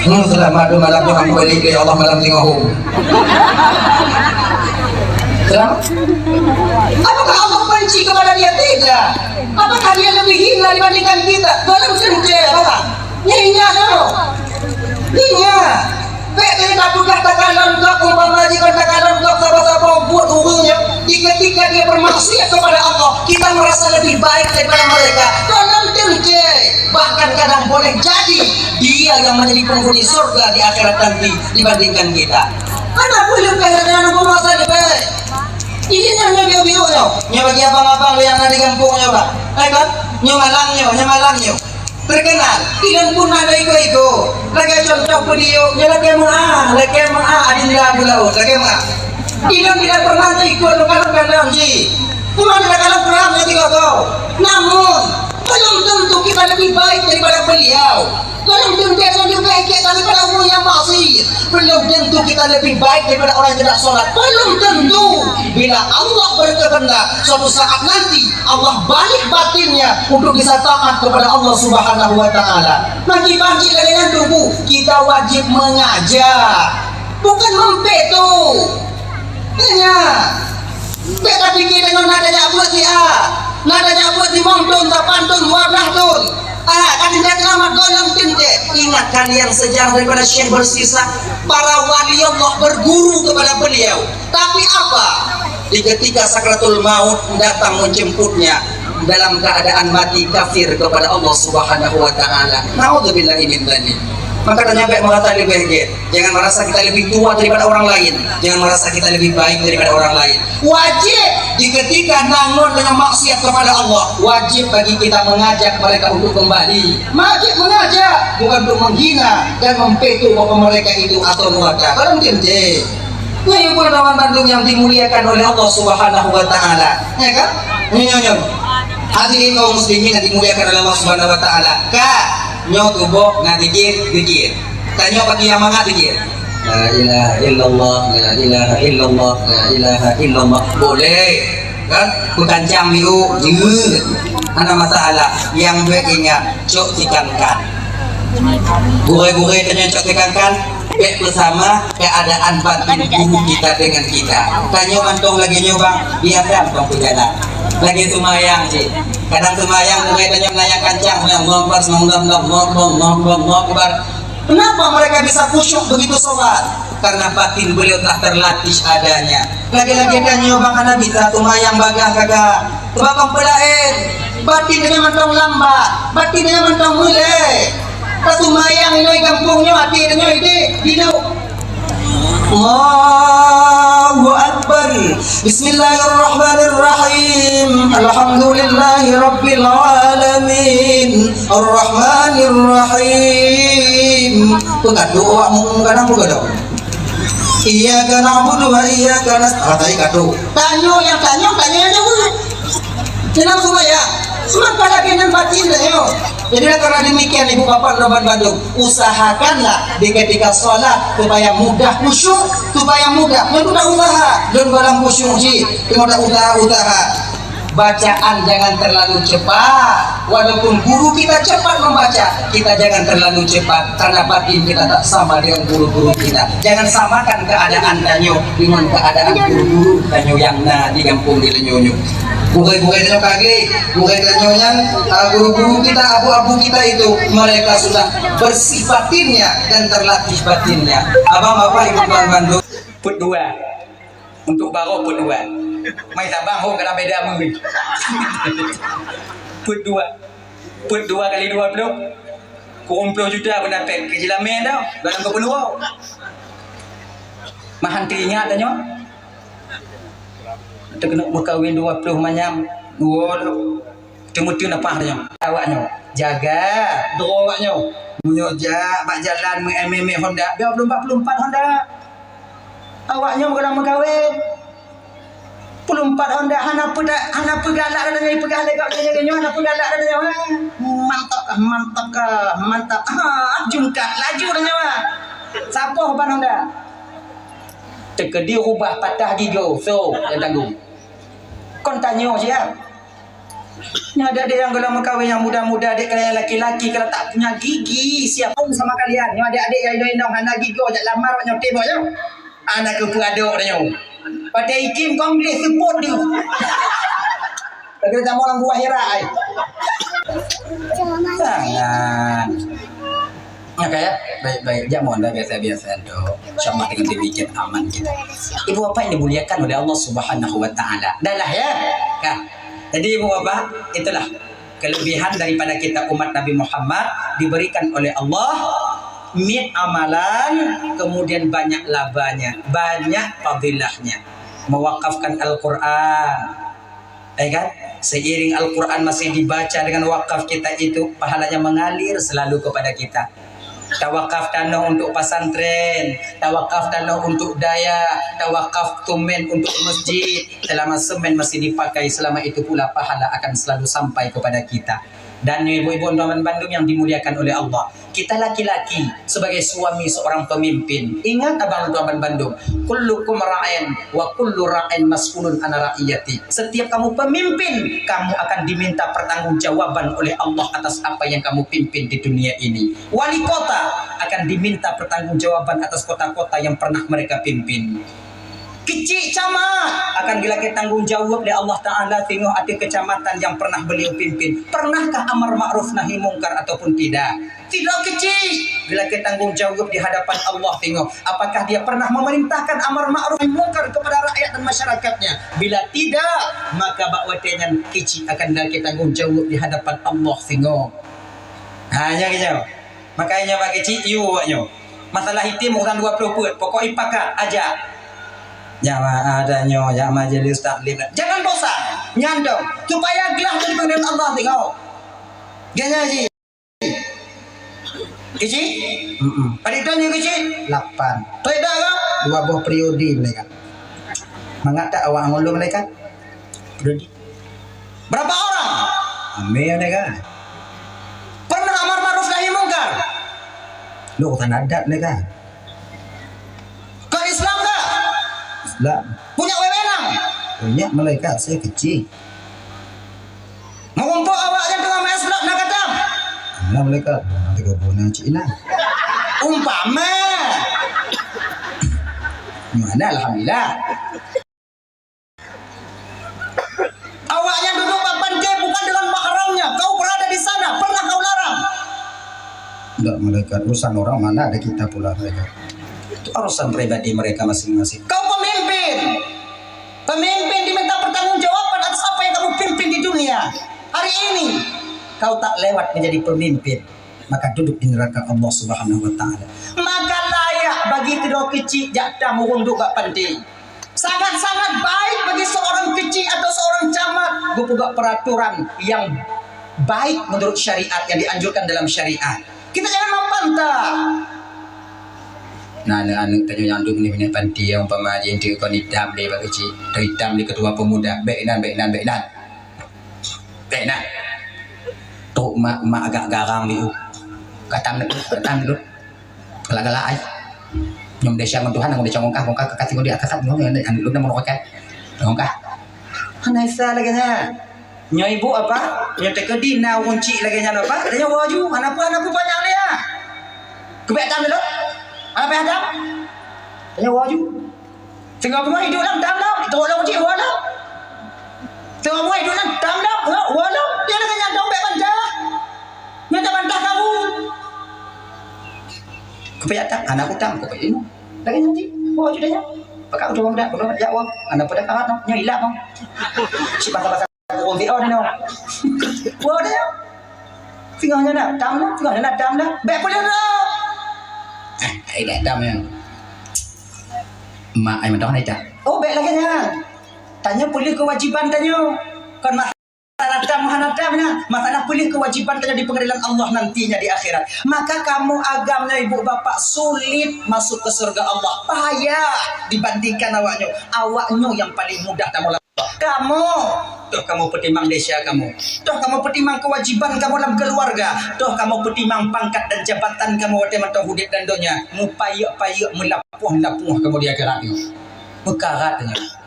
selamat malamnya kamu balik ke Allah malam tengah selamat apakah Allah benci kepada dia? Tidak. Apakah dia lebih hina dibandingkan kita? Dalam senja apa? Nyinya dulu nyinya baik dari katakan lengkap umpama jika katakan lengkap sahabat-sahabat buat hubungnya ketika dia bermaksiat kepada Allah kita merasa lebih baik daripada mereka dalam tentu bahkan kadang boleh jadi dia yang menjadi penghuni surga di akhirat nanti dibandingkan kita karena boleh kayaknya nunggu masa ni baik ini yang biu-biunya nya bagi abang-abang yang ada di kampungnya pak kan nyamalangnya terkenal tidak pun ada iko lagi contoh video lagi ma'a adinda bulau lagi ma'a tidak pernah ikut kalau ji cuma kalau perang nanti kau namun belum tentu kita lebih baik daripada beliau belum tentu kita lebih baik daripada orang yang maksiat belum tentu kita lebih baik daripada orang yang tidak sholat belum tentu bila Allah berkehendak suatu saat nanti Allah balik batinnya untuk bisa taat kepada Allah Subhanahu wa Ta'ala bagi-bagi dengan tubuh kita wajib mengajar bukan mempeto hanya beda pikir dengan nadanya buat si nadanya buat di montun tapantun wadah tun kandidat selamat dalam tinte ingat kalian sejarah daripada Syekh bersisa para wali Allah berguru kepada beliau tapi apa di ketika sakratul maut datang menjemputnya dalam keadaan mati kafir kepada Allah Subhanahu wa Ta'ala naudzubillahi min dzalik maka tanya baik merasa lebih baik jangan merasa kita lebih tua daripada orang lain jangan merasa kita lebih baik daripada orang lain wajib di ketika nangon dengan maksiat kepada Allah wajib bagi kita mengajak mereka untuk kembali wajib mengajak bukan untuk menghina dan mempetu bahwa mereka itu atau muada kalau mungkin ini pun kawan Bandung yang dimuliakan oleh Allah Subhanahu wa Ta'ala ya kan? Nyonya hadirin kaum muslimin yang dimuliakan oleh Allah Subhanahu wa Ta'ala nyo tubuh nggak dikir tanya bagi yang mangat dikir la ilaha illallah la ilaha illallah la ilaha illallah boleh kan bukan jam biru anak masalah yang ingat cok dikankan Gurih-gurih ternyocok tekankan baik bersama keadaan batin guru kita dengan kita. Tanya mantong lagi nyobang biasa mantong berjalan. Lagi semayang sih. Kadang semayang mulai tanya melayang kancang Kenapa mereka bisa khusyuk begitu sholat? Karena batin beliau tak terlatih adanya. Lagi-lagi kan nyobang karena bisa semayang bagah kagak. Tebakang pelain. Batin dengan mantong lambat. Batin dengan mantong mulai. Kasumayang ini kampungnya hati dengan ide hidup. Allahu Akbar. Bismillahirrahmanirrahim. Alhamdulillahi Rabbil Alamin. Ar-Rahmanirrahim. Pengadu awakmu kadang pengadu. Iyyaka na'budu wa iyyaka nasta'in. Kadu. Tanyo yang Jangan semua ya. Semua pada kenan batin yo. Jadi karena demikian ibu bapak Roban Bandung, usahakanlah di ketika sholat supaya mudah khusyuk, supaya mudah. Mudah usaha, dan barang khusyuk sih, mudah usaha. Bacaan jangan terlalu cepat. Walaupun guru kita cepat membaca, kita jangan terlalu cepat karena batin kita tak sama dengan guru-guru kita. Jangan samakan keadaan Tanyo dengan keadaan guru-guru Tanyo yang di kampung di Lenyonyo. Bukan Tanyo kaki, bukan Tanyo yang guru-guru kita, abu-abu kita itu mereka sudah bersih batinnya dan terlatih batinnya. Abang bapak ibu Bandung Put 2 untuk baro put 2. Mai sabang ho kena beda mui. Put 2 kali 20 kurang 10 juta pun dapat ke Jelamen tau dalam kepeluang. Mahan teringat tanya. Kita kena berkahwin 20 macam 2 Temu-temu napah tanya. Awaknya jaga awaknya. Munyo jak bak jalan me Honda 24 Honda. Awaknya kena berkahwin 24 Honda hana pegalak dan pegalak kau dia hana pegalak dan dia mantap jungkat laju dan nyawa siapa ban Honda terkedi rubah patah gigi so yang tanggung kon tanya siap ni ada yang kalau kawin yang muda-muda adik kalian laki-laki kalau tak punya gigi siapa sama kalian ni adik-adik yang indong hana gigi jak lamar nyote boyo anak ke peradok dia pada ikim kau boleh support dia. Kita mau orang buah hira ai. Jangan. Oke ya, baik-baik. Jangan dah biasa-biasa dok. Sama dengan dibikin aman kita. Ibu bapak yang dimuliakan oleh Allah Subhanahu Wa Taala. Dah lah ya. Nah, jadi ibu bapak itulah kelebihan daripada kita umat Nabi Muhammad diberikan oleh Allah. Mit amalan, kemudian banyak labanya, banyak fadilahnya. Mewakafkan Al-Quran, kan? Seiring Al-Quran masih dibaca dengan wakaf kita itu, pahalanya mengalir selalu kepada kita. Tawakaf tanah untuk pesantren, tawakaf tanah untuk daya, tawakaf tumen untuk masjid. Selama semen masih dipakai, selama itu pula pahala akan selalu sampai kepada kita. Dan ibu-ibu teman Bandung yang dimuliakan oleh Allah, kita laki-laki sebagai suami seorang pemimpin, ingat abang teman Bandung, kullukum ra'in wa kullu ra'in mas'ulun an ra'iyati. Setiap kamu pemimpin, kamu akan diminta pertanggungjawaban oleh Allah atas apa yang kamu pimpin di dunia ini. Wali kota akan diminta pertanggungjawaban atas kota-kota yang pernah mereka pimpin. Kecil camat akan dilakukan tanggung jawab oleh Allah Ta'ala. Tengok ada kecamatan yang pernah beliau pimpin, pernahkah amar ma'ruf nahi mungkar ataupun tidak? Tidak kecil. Dilakukan tanggung jawab di hadapan Allah. Tengok apakah dia pernah memerintahkan amar ma'ruf nahi mungkar kepada rakyat dan masyarakatnya. Bila tidak, maka bakwatnya kecil akan dilakukan tanggung jawab di hadapan Allah. Tengok hanya gitu. Makanya Pak kecil iunya masalah hitim urusan 20 put pokok ipakat aja. Jamaah adanya, jamaah majelis taklim. Jangan bosan, nyandong supaya gelah dari panggilan Allah. Tengok, gaya ji, kecil, paditannya kecil, 8. Tidak kan? 2 buah periode mereka. Mengata awak ngulung mereka. Periode. Berapa orang? Ambil mereka. Pernah amar ma'ruf nahi mungkar? Lu urusan adat mereka. Kau Islam tak? Islam. Punya wewenang? Punya malaikat saya kecil. Mengumpul awak yang tengah Islam nak kata? Nah mereka 30 Cik Inang. Umpama. Mana alhamdulillah. Awaknya duduk papan J bukan dengan mahramnya. Kau berada di sana. Pernah kau larang? Enggak malaikat, urusan orang mana ada kita pula mereka. Itu urusan pribadi mereka masing-masing. Kau pemimpin. Pemimpin diminta pertanggungjawaban atas apa yang kamu pimpin di dunia. Hari ini Kau tak lewat menjadi pemimpin, maka duduk di neraka Allah Subhanahu wa taala. maka layak bagi tidur kecil jakta murunduk gak penting. Sangat-sangat baik bagi seorang kecil atau seorang camat Buka peraturan yang baik menurut syariat yang dianjurkan dalam syariat. kita jangan membantah. Nah, anak tanya yang duduk ni panti yang umpama je itu kau hitam dia bagi kecil. Hitam dia ketua pemuda. Baiknan. Tok mak agak garang dia. Katam dulu. Galak-galak ai. Nyom desa man Tuhan ngomong desa ngongkah kasih dia atas ngomong anu lu mau ngokah. Ngongkah. Hanasa lagi nya. Nya ibu apa? Nya tekedi na kunci lagi nya apa? Tanya waju, anak banyak dia. Kebetan dulu. Apa ada? Tanya waju. Tengok rumah hidup dalam dam. Tengok orang kunci wala. Tengok rumah hidup dalam dam. Wala. Dia dengan yang dompet bantah. Nya tak bantah kamu. Kepeatan anak utam kau ini. Lagi nanti. Oh sudah ya. Pakak udah muda, belum ya wah. Anak pada karat no, nya hilang no. Si bahasa orang dia no. Wah dia. Tinggalnya nak dam dah. Baik boleh dah. Ai dah dam yang. Mak ai mentah dah. Oh baik lagi nya. Tanya boleh kewajiban tanya. Kan masalah boleh kewajiban tanya di pengadilan Allah nantinya di akhirat. Maka kamu agamnya ibu bapak sulit masuk ke surga Allah. Payah dibandingkan awaknya. Awaknya yang paling mudah kamu lakukan. Kamu Toh kamu pertimbang desa kamu. toh kamu pertimbang kewajiban kamu dalam keluarga. Toh kamu pertimbang pangkat dan jabatan kamu waktu mata hudip dan donya. Mupayak melapuh kamu di akhirat itu. Mekaratnya.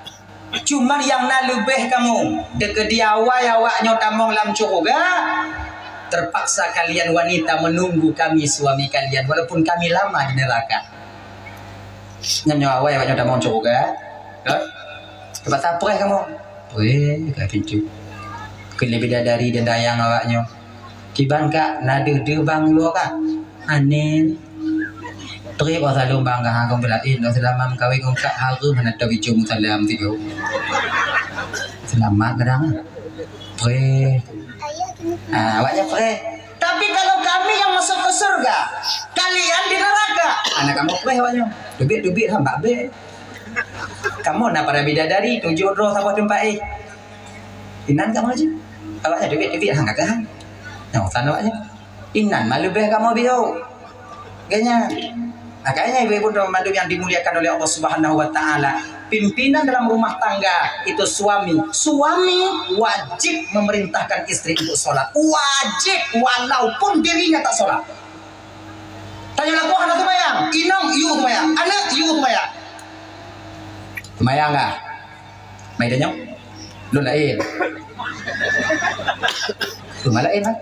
Cuma yang nak lebih kamu dekat dia awaknya tamong lam surga. Terpaksa kalian wanita menunggu kami suami kalian walaupun kami lama di neraka. Nyam awak yang dah mau juga. Lepas apa kamu? Kat pintu. Kelebih dari dan dayang awaknya. Kiban kak nada de bang lu kak. Aneh. Tri wa salum bang kah kau belain selamat kawin kau kak haru mana tahu jum salam tiga. Selamat kadang. Awaknya Tapi kalau kami yang masuk ke surga, kalian di neraka. anak kamu awaknya. Dubit hamba be. Kamu nak para bidadari tujuh roh sama tempat Inan kamu aja. Awaknya dubit hang kakak hang. Yang sana awaknya. Inan malu be kamu biau. Kayaknya. Makanya ibu-ibu dan pemandu yang dimuliakan oleh Allah Subhanahu wa taala, pimpinan dalam rumah tangga itu suami. Suami wajib memerintahkan istri untuk sholat. Wajib walaupun dirinya tak sholat. Tanya aku anak tumayang, inong iu tumayang, anak iu tumayang. Tumayang enggak? Mai danyong? Lu lain. Lu malain kan?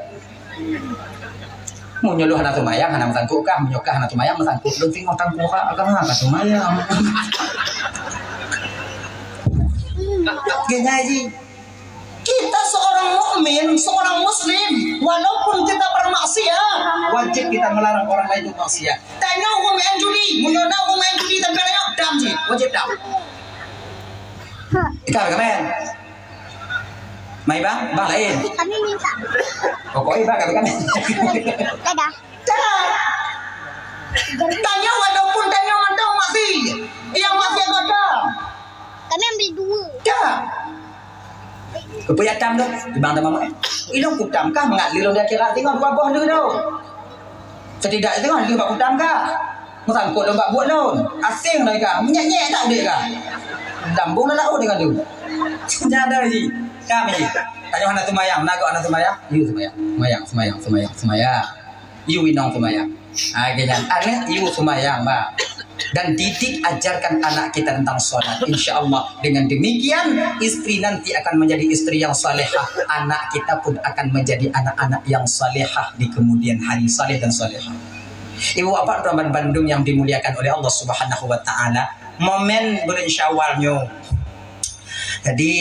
Mau nyuluh anak tumayang, anak mesangkuk kah, menyokah anak tumayang mesangkuk, lu tengok tangkuk kah, agak tumayang. Gini aja. Kita seorang mukmin, seorang muslim, walaupun kita bermaksiat, wajib kita melarang orang lain untuk maksiat. Tanya hukum main judi, menyona hukum main judi tapi tanya dam sih, wajib dam. Ikaw kamen. May bang lain. Kami minta. Pokoknya bang kamen. Dadah. Tanya walaupun tanya mandang masih, yang masih ada. Kami ambil dua. Ya. Kepayat tam tu, bang tam mama. Ilong kutam kah mengalir dia kira tengok dua buah dulu tau. Setidaknya tengok dia buat kutam kah. Mesangkut dia buat lon. Asing dah kah. Menyek-nyek tak dia kah. Dambung dah lau dengan dia. Nyada lagi. Kami. Tanya anak tumayang. Nago anak tumayang. You tumayang. You inong tumayang. Kaya anak you tumayang ba. dan didik ajarkan anak kita tentang sholat. Insya Allah dengan demikian istri nanti akan menjadi istri yang salehah, anak kita pun akan menjadi anak-anak yang salehah di kemudian hari, saleh dan salehah. Ibu bapak Ramadan Bandung yang dimuliakan oleh Allah Subhanahu wa taala, momen bulan Syawalnya. Jadi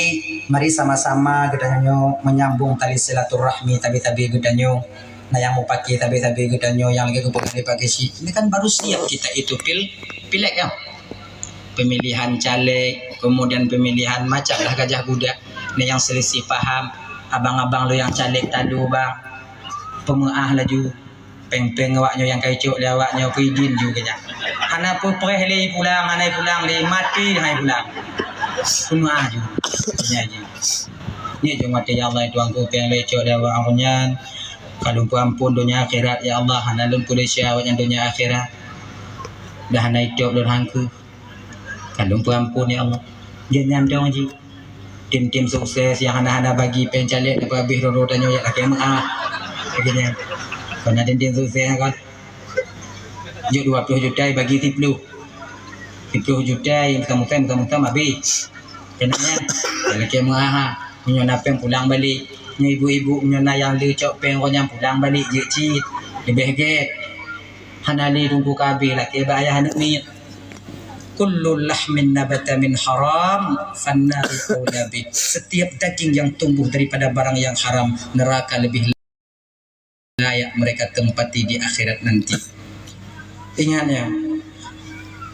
mari sama-sama gedanyo menyambung tali silaturahmi tabi-tabi gedanyo. Nah yang mau pakai tabi-tabi gedanyo yang lagi kepengen dipakai sih. Ini kan baru siap kita itu pilek ya. Pemilihan caleg, kemudian pemilihan macam lah gajah budak. Ini yang selisih paham. Abang-abang lo yang caleg tadu bang. Pemuah laju. Peng-peng awaknya yang kacuk dia awaknya pidin juga nya. Ana pun pereh pulang, ana pulang li mati hai pulang. Pemuah juga. Ni je mati ya Allah tuan ku peng lecok dia awak ampunyan. Kalau ampun dunia akhirat ya Allah, hanalun kulisya awaknya dunia akhirat. Dah hana hidup dan hangku. Kalau ampun ya Allah. Jangan dong ji. Tim-tim sukses yang hana-hana bagi pencalek dapat habis rotannya ya laki maaf. Begini. Karena tim-tim sukses kan. Jut 20 juta bagi 10 juta yang kamu habis. Kenanya laki maaf. Nyonya peng pulang balik. Ibu-ibu nyonya yang lecok peng yang pulang balik je cit. Lebih get. Hanali tunggu kabeh laki bayah anak ni. Kullu lahmin nabata min haram fannaru aula bih. Setiap daging yang tumbuh daripada barang yang haram, neraka lebih layak mereka tempati di akhirat nanti. Ingatnya,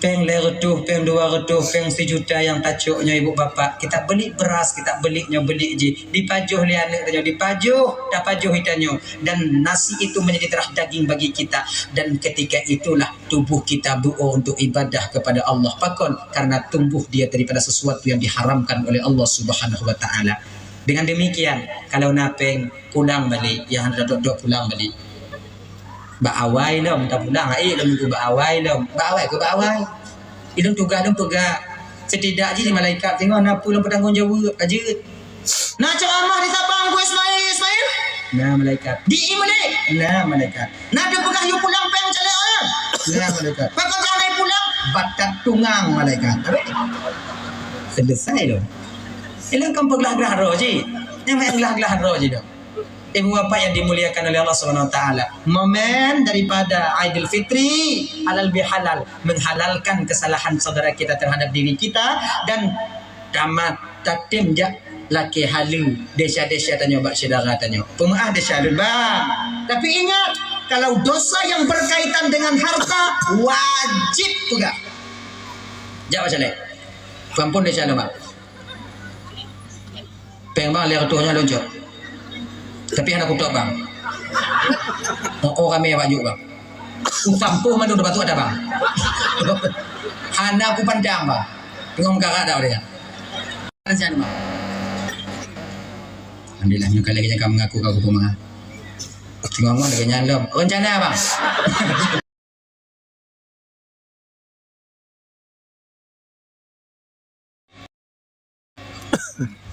peng leretuh, peng 200, peng 1 juta yang tacuknya ibu bapa. Kita beli beras, kita beli je. Dipajuh lian tanya, dipajuh, dah pajuh hitanyo. Dan nasi itu menjadi terah daging bagi kita. Dan ketika itulah tubuh kita doa untuk ibadah kepada Allah. Pakon karena tumbuh dia daripada sesuatu yang diharamkan oleh Allah Subhanahu wa taala. Dengan demikian, kalau napeng pulang balik, yang dok pulang balik. Baawai lah, minta pulang. Ai lam ku baawai lam. Baawai ke baawai. Ilum tugas. Setidaknya di malaikat tengok napa lam bertanggungjawab aja. Nak ceramah di Sabang ku Ismail. Nah malaikat. Di imane. Nah malaikat. Nak ada pegah you pulang peng calek orang. Nah malaikat. Pakon jangan pulang batat tungang malaikat. Selesai loh. Ilang kampung gelah-gelah roh je. Yang main gelah-gelah roh je dah. Ibu bapa yang dimuliakan oleh Allah Subhanahu wa taala. Momen daripada Aidil Fitri halal bihalal, menghalalkan kesalahan saudara kita terhadap diri kita dan tamat tatim ja laki halu desa-desa tanya bak saudara tanya. Pemaaf desa bang. Tapi ingat kalau dosa yang berkaitan dengan harta wajib juga. Jawab macam ni. Pampun desa bang. Peng bang lihat tuanya loncat. Tapi anak kutuk bang. Oh kami yang wajib bang. Sampuh mana udah batu ada bang. Anak aku pandang bang. Tengok muka ada dia. Rencana bang. Alhamdulillah nyuka lagi yang kamu mengaku kau rumah. Tengok ngomong lagi nyalom. Rencana bang.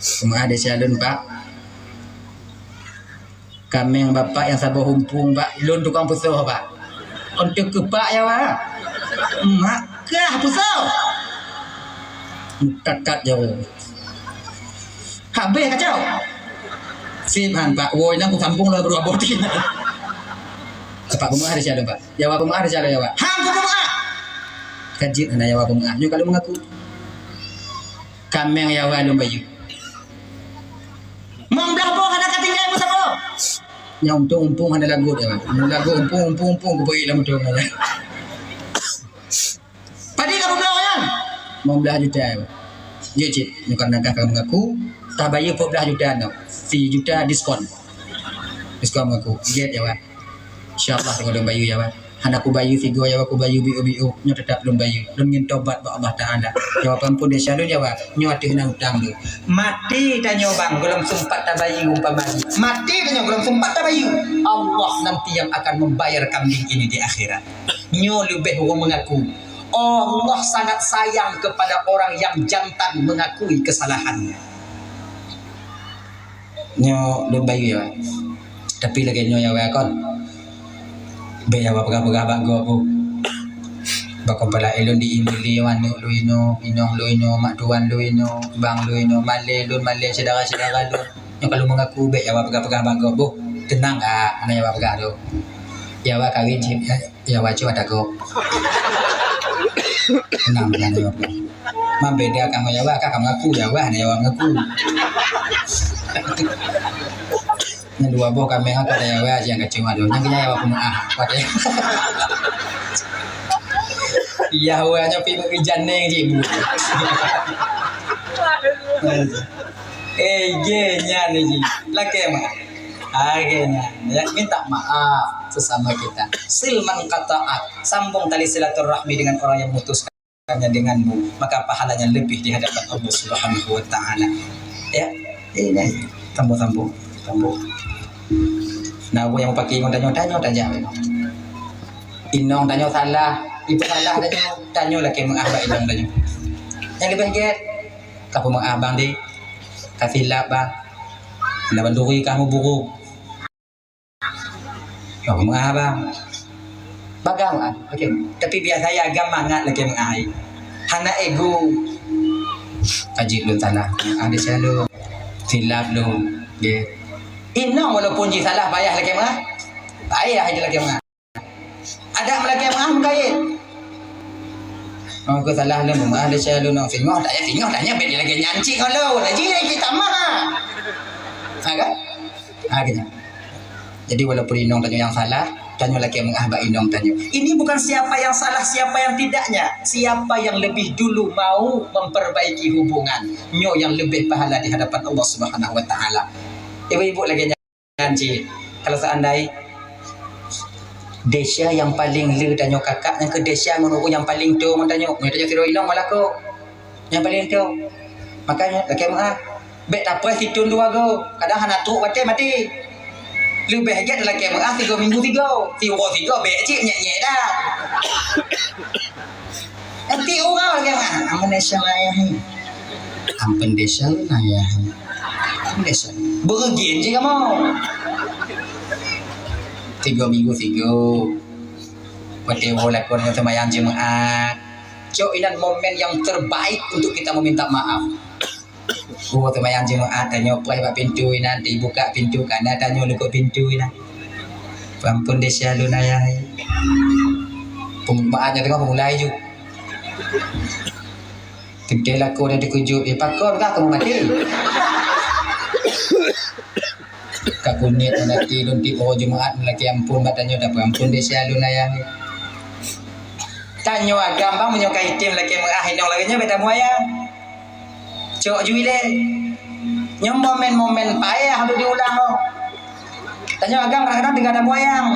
Semua ada calon pak. Kami yang bapak yang sabar humpung pak, lun tukang pusuh pak. Untuk ke pak ya pak. Mak kah pusuh. Kat jauh. Habis kacau. Simhan pak, woi nang ku sampung lah berdua boti. Pak pemuah ada siapa pak? Jawab pemuah ada siapa ya pak? Hang pemuah. Kajit anda jawab pemuah. Nyu kalau mengaku. Kami yang jawab lum bayu. Membelah boh ada ketinggalan mu sabo. Yang umpung ada lagu dia. Lagu umpung ku bagi dalam tu. Padi kamu belah kan? Membelah juta. Ye cik, ni karena kakak mengaku tak bayar 14 juta no. 4 juta diskon. Diskon mengaku. Get ya, Pak. Insya-Allah tengok dalam bayu ya, Pak. Anakku bayu figur ya aku bayu biu nyo tetap belum bayu belum ngin tobat ba Allah taala jawapan pun dia selalu jawab nyo atih nang utang lu mati tanya bang belum sempat ta bayu umpamanya mati tanya belum sempat ta bayu Allah nanti yang akan membayar kambing ini di akhirat nyo lebih mengaku Allah sangat sayang kepada orang yang jantan mengakui kesalahannya nyo belum bayu ya tapi lagi nyo ya kon Be apa pegah-pegah bak go aku. Bako pala ilon di imili wanu luino, inong luino, maktuan luino, bang luino, male lun male saudara-saudara lun. Yang kalau mengaku baik yawa pegang-pegang bago bu, tenang ah, mana yawa pegang tu. Yawa kawin cip, yawa cuba dago. Tenang jangan yawa pegang. Membeda kamu yawa, kamu ngaku yawa, yawa ngaku. Yang dua bu kami ngaku ada yawa, yang kecil ada. Yang kena yawa pemaaf, pada. Iya, awalnya pergi mengijan neng cibu. Genya nih ji, laki mah. Akhirnya, ya minta maaf sesama kita. Silman qata'at, sambung tali silaturahmi dengan orang yang memutuskannya denganmu, maka pahalanya lebih di hadapan Allah Subhanahu wa taala. Ya, ini tambung. Nah, aku yang pakai nyontanya. Inong tanyo salah. Ibu salah tanyo lagi mengabang inong tanyo. Yang lebih get, kamu mengabang di, kasih bang, lawan duri kamu buruk. Kamu mengabang, bagang oke. Tapi biasa ya agak mangat lagi mengahi. Hana ego, kaji lu salah, ada selalu, silap lu, get. Inong walaupun ji salah bayar lagi mengah, bayar aja lagi mengah. Ada lagi yang mengamu kait. Aku salah lu memang ada saya lu nak tengok tanya beda lagi nyanci kalau lagi kita mah. Agak? Agaknya. Jadi walaupun inong tanya yang salah, tanya lagi yang mengahba inong tanya. Ini bukan siapa yang salah, siapa yang tidaknya. Siapa yang lebih dulu mau memperbaiki hubungan. Nyo yang lebih pahala di hadapan Allah Subhanahu wa taala. Ibu-ibu lagi nyanci. Kalau seandainya Desya yang paling le tanyo kakak yang ke Desya menurut yang paling tu tanyo tiro ilong malako yang paling tu makanya laki mah bet apa situn dua go kadang hana tu mati lebih aja laki mah 3 minggu 3 bet cik nyek dah nanti orang lagi mah amun Desya ayah ampun Desya ayah Desya bergin je kamu 3 minggu 3 Padewo lakon yang semayang jemaat. Cok inan momen yang terbaik untuk kita meminta maaf. Semayang jemaat tanya apa pintu inan dibuka pintu kana tanya lekuk pintu inan. Ampun Desya lu naya. Pemaafnya tengah mulai ju. Tidak lakon ada kujut pakon kah kamu mati. Kakunit nanti lunti oh jemaat lagi ampun batanya dapat ampun Desya lu naya. Tanyo agam bang menyokai tim lagi mengahin yang laginya beta muayang. Cok juile. Nyom momen-momen payah untuk diulang lo. Tanyo agam kadang-kadang tidak ada muayang.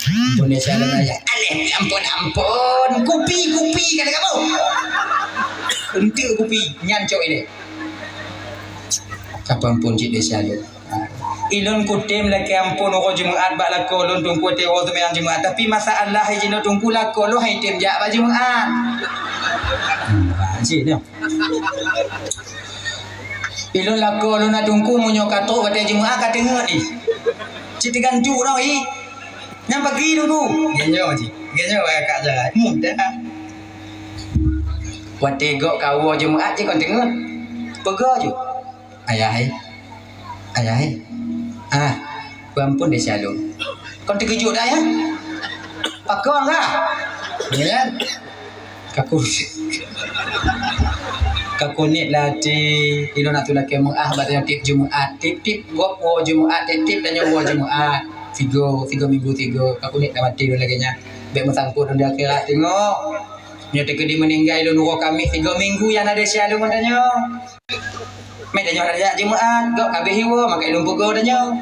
Ampun Desya lu naya. Aleh ampun. Kupi kata kamu. Untuk kupi nyancok ini. Kapanpun cik Desya lu. Ilon kutim laki ampun oko jemaat bak lako lon tungku te o yang jemaat tapi masalah hijino tungku lako lo hai tim jak ba jemaat. Cik ni. Ilon lako lo na tungku munyo kato bate jemaat ka tengok ni. Cik gantu no i. Nyam bagi dulu. Genyo cik. Genyo kak jaga. Mudah. Wate gok kawo jemaat je kon tengok. Pego je. Ayah ampun Desya lu. Kau terkejut dah ya? Pakon lah. Ya. Kakunit lah ilo nak tu laki mengah batanya tip Jumaat. Tip gop wo Jumaat tip dan nyawa Jumaat. 3 minggu 3. Kakunit dah mati lu lagi nya. Baik mesangkut dia akhirat tengok. Nya terkedi meninggal lu nuro kami 3 minggu yang ada Desya lu katanya. Medanya ada jemaat, gak kabeh hiwa, makai lumpuh go danyo.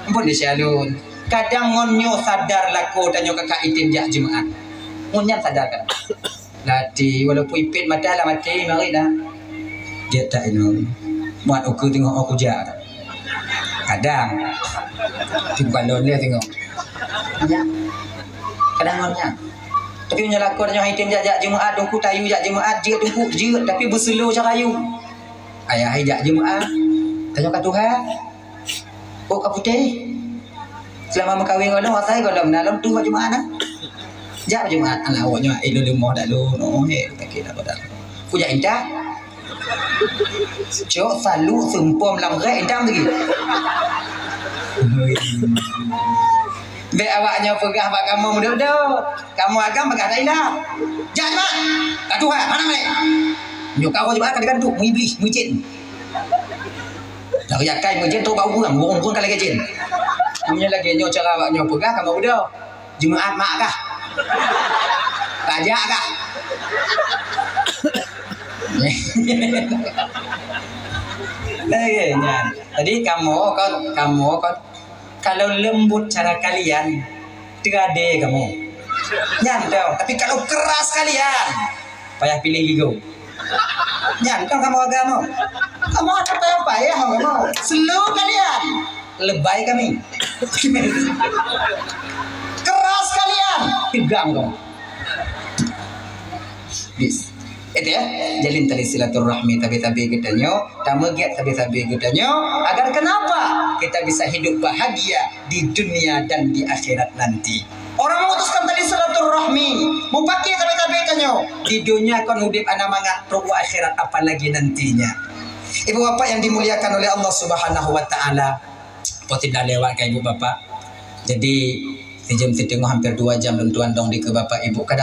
Ampun Desya lun. Kadang ngonyo sadar lako danyo kakak itim jak jemaat. Ngonyan sadar kan. Lati walaupun ipit mata lah mati mari dah. Dia tak ino. Muat aku tengok aku jak. Kadang bukan lon dia tengok. Ya. Kadang ngonyan. Tapi nyalako danyo itim jak jemaat, dongku tayu jak jemaat, dia tungku je tapi berselo carayu. Ayah hijak jemaah. Tanya kat Tuhan. Oh kaputih. Selama mengkawin ngono wasai kalau dalam tu jemaah nah. Jak Jumaat anak awaknya lu lemah dak lu no he tak kira dak. Ku jak indah. Cok selalu sempom lam gai indah lagi. Be awaknya pegah pak kamu mudah-mudah. Kamu agam pegah dak indah. Jak mak. Katu ha mana mai? Nyok kau Jumaat kan tu mu iblis mu jin. Dak yakai mu jin tu bau kurang burung kali ke jin. Punya lagi nyok cara awaknya pegah kamu mudah. Jumaat mak kah? Pajak kah? Tadi kamu kalau lembut cara kalian terade kamu. Nyantau, tapi kalau keras kalian payah pilih gigo. Nyantau kamu agama. Kamu apa ya kamu? Slow kalian. Lebay kami. Keras kalian. Tegang kamu. Bis. Itu ya, jalin tali silaturahmi tabi-tabi kitanya, tamegiat tabi-tabi kitanya, agar kenapa kita bisa hidup bahagia di dunia dan di akhirat nanti. Orang memutuskan tali silaturahmi, mau pakai tabi-tabi kitanya, di dunia kan hidup anak mangat, roh akhirat apalagi nantinya. Ibu bapak yang dimuliakan oleh Allah Subhanahu wa taala, tidak lewat ke ibu bapak. Jadi, sejam setengah hampir 2 jam tentuan dong di ke bapak ibu kadang